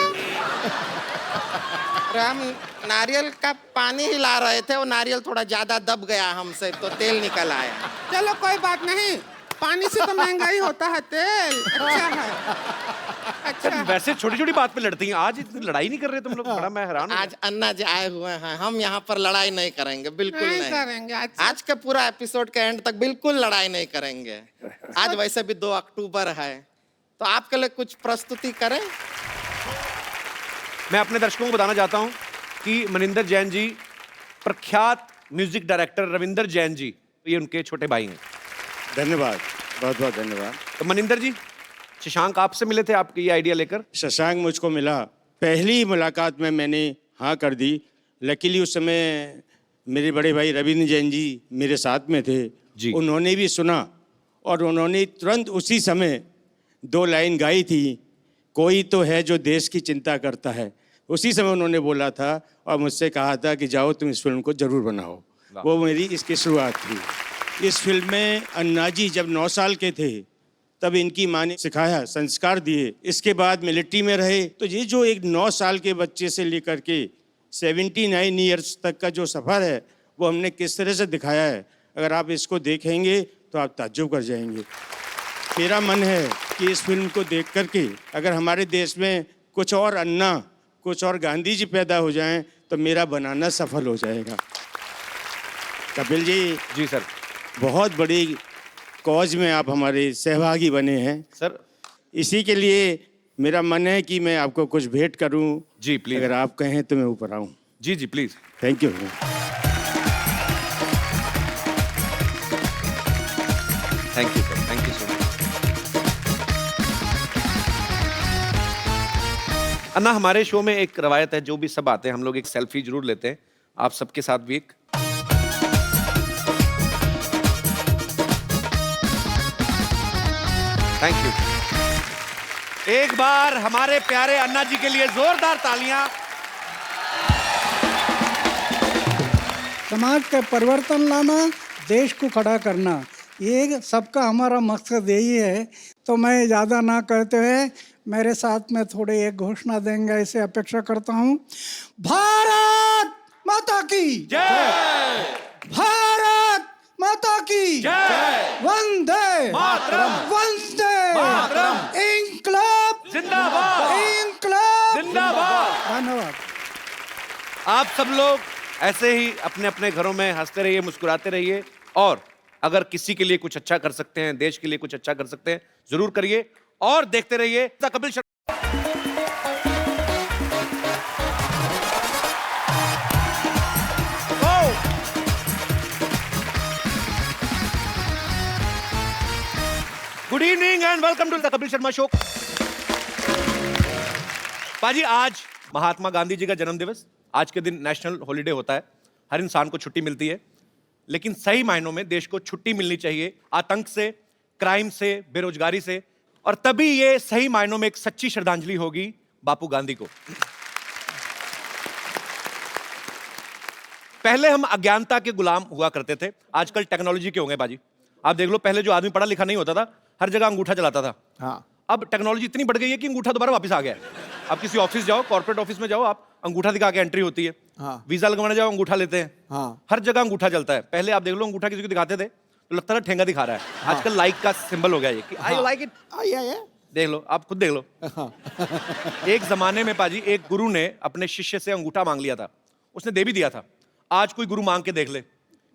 हम नारियल का पानी ही ला रहे थे, वो नारियल थोड़ा ज्यादा दब गया हमसे, तो तेल निकल आया। चलो कोई बात नहीं, पानी से तो महंगा ही होता है तेल। अच्छा है, अच्छा। वैसे छोटी छोटी बात पे लड़ती हैं, आज इतनी लड़ाई नहीं कर रहे तुम लोग। बड़ा मैं हैरान हूं। आज अन्ना जी आए हुए हैं, हम यहाँ पर लड़ाई नहीं करेंगे, बिल्कुल नहीं करेंगे। अच्छा। आज के पूरा एपिसोड के एंड तक बिल्कुल लड़ाई नहीं करेंगे। आज वैसे भी 2 अक्टूबर है, तो आपके लिए कुछ प्रस्तुति करें। मैं अपने दर्शकों को बताना चाहता हूं कि मनिंदर जैन जी प्रख्यात म्यूजिक डायरेक्टर रविंदर जैन जी, ये उनके छोटे भाई हैं। धन्यवाद, बहुत बहुत धन्यवाद। तो मनिंदर जी, शशांक आपसे मिले थे आपके ये आइडिया लेकर? शशांक मुझको मिला, पहली मुलाकात में मैंने हाँ कर दी। लकीली उस समय मेरे बड़े भाई रविंद्र जैन जी मेरे साथ में थे जी। उन्होंने भी सुना और उन्होंने तुरंत उसी समय 2 लाइन गाई थी, कोई तो है जो देश की चिंता करता है। उसी समय उन्होंने बोला था और मुझसे कहा था कि जाओ तुम इस फिल्म को जरूर बनाओ। वो मेरी इसकी शुरुआत थी। इस फिल्म में अन्ना जी जब 9 साल के थे तब इनकी माँ ने सिखाया, संस्कार दिए। इसके बाद मिलिट्री में रहे। तो ये जो एक 9 साल के बच्चे से लेकर के 79 ईयर्स तक का जो सफ़र है वो हमने किस तरह से दिखाया है, अगर आप इसको देखेंगे तो आप ताज्जुब कर जाएंगे। मेरा मन है कि इस फिल्म को देख करके अगर हमारे देश में कुछ और अन्ना, कुछ और गांधी जी पैदा हो जाएं तो मेरा बनाना सफल हो जाएगा। कपिल जी सर, बहुत बड़ी कॉज में आप हमारे सहभागी बने हैं सर। इसी के लिए मेरा मन है कि मैं आपको कुछ भेंट करूं। जी प्लीज, अगर आप कहें तो मैं ऊपर आऊं। जी please. Thank you. Thank you sir, thank you so much. Anna, हमारे शो में एक रवायत है, जो भी सब आते हैं हम लोग एक सेल्फी जरूर लेते हैं, आप सबके साथ भी एक। Thank you. एक बार हमारे प्यारे अन्ना जी के लिए जोरदार तालियां। समाज का परिवर्तन लाना, देश को खड़ा करना, ये सबका हमारा मकसद यही है। तो मैं ज़्यादा ना कहते हुए मेरे साथ में थोड़े एक घोषणा देंगे, ऐसे अपेक्षा करता हूँ। भारत माता की जय, भारत माता की जय, वंदे मातरम, वंदे मातरम, इंकलाब जिंदाबाद, इंकलाब जिंदाबाद। धन्यवाद। आप सब लोग ऐसे ही अपने अपने घरों में हंसते रहिए, मुस्कुराते रहिए, और अगर किसी के लिए कुछ अच्छा कर सकते हैं, देश के लिए कुछ अच्छा कर सकते हैं, जरूर करिए और देखते रहिए Kapil Sharma. Good evening and welcome to the Kapil Sharma show. पाजी, आज महात्मा गांधी जी का जन्म दिवस, आज के दिन नेशनल हॉलिडे होता है, हर इंसान को छुट्टी मिलती है, लेकिन सही मायनों में देश को छुट्टी मिलनी चाहिए आतंक से, क्राइम से, बेरोजगारी से, और तभी ये सही मायनों में एक सच्ची श्रद्धांजलि होगी बापू गांधी को। पहले हम अज्ञानता के गुलाम हुआ करते थे, आजकल टेक्नोलॉजी के हो गए बाजी। आप देख लो, पहले जो आदमी पढ़ा लिखा नहीं होता था, हर जगह अंगूठा चलाता था। हाँ। अब टेक्नोलॉजी इतनी बढ़ गई है कि अंगूठा दोबारा वापस आ गया है। आप किसी ऑफिस जाओ, कॉर्पोरेट ऑफिस में जाओ, आप अंगूठा दिखा के एंट्री होती है। हाँ। वीजा लगवाने जाओ, अंगूठा लेते हैं। हाँ। हर जगह अंगूठा चलता है। पहले आप देख लो, अंगूठा किसी को दिखाते थे तो लगता था ठेंगा दिखा रहा है। हाँ। आजकल लाइक का सिंबल हो गया ये कि आई लाइक इट। देख लो, आप खुद देख लो। एक जमाने में पाजी, एक गुरु ने अपने शिष्य से अंगूठा मांग लिया था, उसने दे भी दिया था। आज कोई गुरु मांग के देख ले,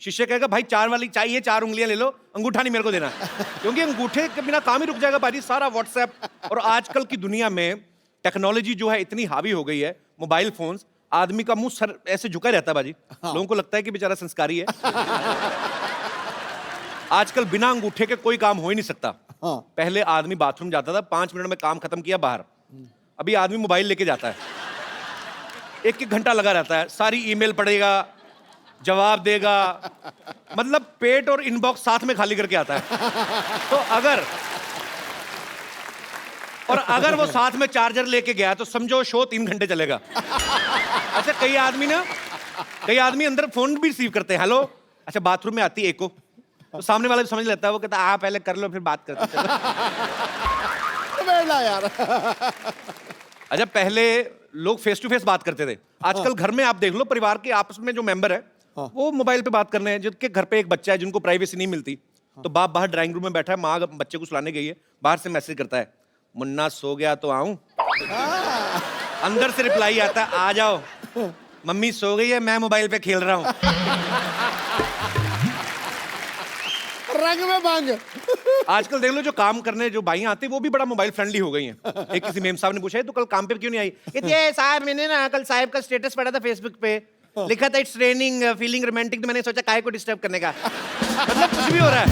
शिष्य कहेगा भाई 4 वाली चाहिए, 4 उंगलियां ले लो, अंगूठा नहीं मेरे को देना, क्योंकि अंगूठे के बिना काम ही रुक जाएगा पाजी। सारा व्हाट्सएप, और आजकल की दुनिया में टेक्नोलॉजी जो है इतनी हावी हो गई है, मोबाइल फोन्स, आदमी का मुंह सर ऐसे झुका रहता है बाजी। लोगों को लगता है कि बेचारा संस्कारी है। आजकल बिना अंगूठे के कोई काम हो ही नहीं सकता। पहले आदमी बाथरूम जाता था, 5 मिनट में काम खत्म किया, बाहर। अभी आदमी मोबाइल लेके जाता है, 1-1 घंटा लगा रहता है, सारी ईमेल पढ़ेगा, जवाब देगा, मतलब पेट और इनबॉक्स साथ में खाली करके आता है। तो अगर वो साथ में चार्जर लेके गया तो समझो शो 3 घंटे चलेगा। अच्छा, कई आदमी अंदर फोन भी रिसीव करते हैं, हेलो, अच्छा बाथरूम में आती है एको, तो सामने वाला भी समझ लेता है, वो कहता है आप पहले कर लो फिर बात करते चलो। यार। अच्छा, पहले लोग फेस टू फेस बात करते थे, आजकल घर में आप देख लो, परिवार के आपस में जो मेंबर है वो मोबाइल पे बात कर रहे हैं। जिनके घर पे एक बच्चा है, जिनको प्राइवेसी नहीं मिलती, तो बाप बाहर ड्राइंग रूम में बैठा है, माँ बच्चे को सुलाने गई है, बाहर से मैसेज करता है, मुन्ना सो गया तो आऊं? अंदर से रिप्लाई आता है, आ जाओ, मम्मी सो गई है, मैं मोबाइल पे खेल रहा हूं। रंग में बांग। आजकल देख लो, जो काम करने जो भाई आते हैं वो भी बड़ा मोबाइल फ्रेंडली हो गई हैं। एक किसी मेम साहब ने पूछा है, तो कल काम पे क्यों नहीं आई? ये साहब, मैंने ना कल साहब का स्टेटस पढ़ा था फेसबुक पे, लिखा था इट्स रेनिंग फीलिंग रोमांटिक, तो मैंने सोचा काहे को डिस्टर्ब करने का। मतलब कुछ भी हो रहा है।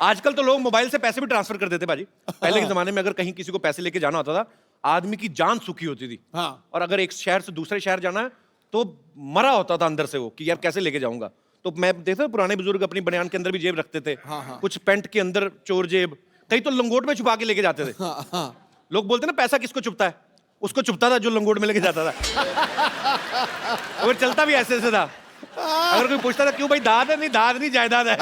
आजकल तो लोग मोबाइल से पैसे भी ट्रांसफर कर देते बाजी। पहले के जमाने में अगर कहीं किसी को पैसे लेके जाना होता था, आदमी की जान सूखी होती थी। और अगर एक शहर से दूसरे शहर जाना है तो मरा होता था अंदर से वो, कि यार कैसे लेके जाऊंगा। तो मैं देखता हूं, पुराने बुजुर्ग अपनी बनियान के अंदर भी जेब रखते थे, कुछ पैंट के अंदर चोर जेब, कहीं तो लंगोट में छुपा के लेके जाते थे। लोग बोलते ना, पैसा किसको चुपता है? उसको चुपता था जो लंगोट में लेके जाता था। और चलता भी ऐसे था। अगर कोई पूछता था क्यों भाई, दाद है? नहीं, दाद नहीं, जायदाद है।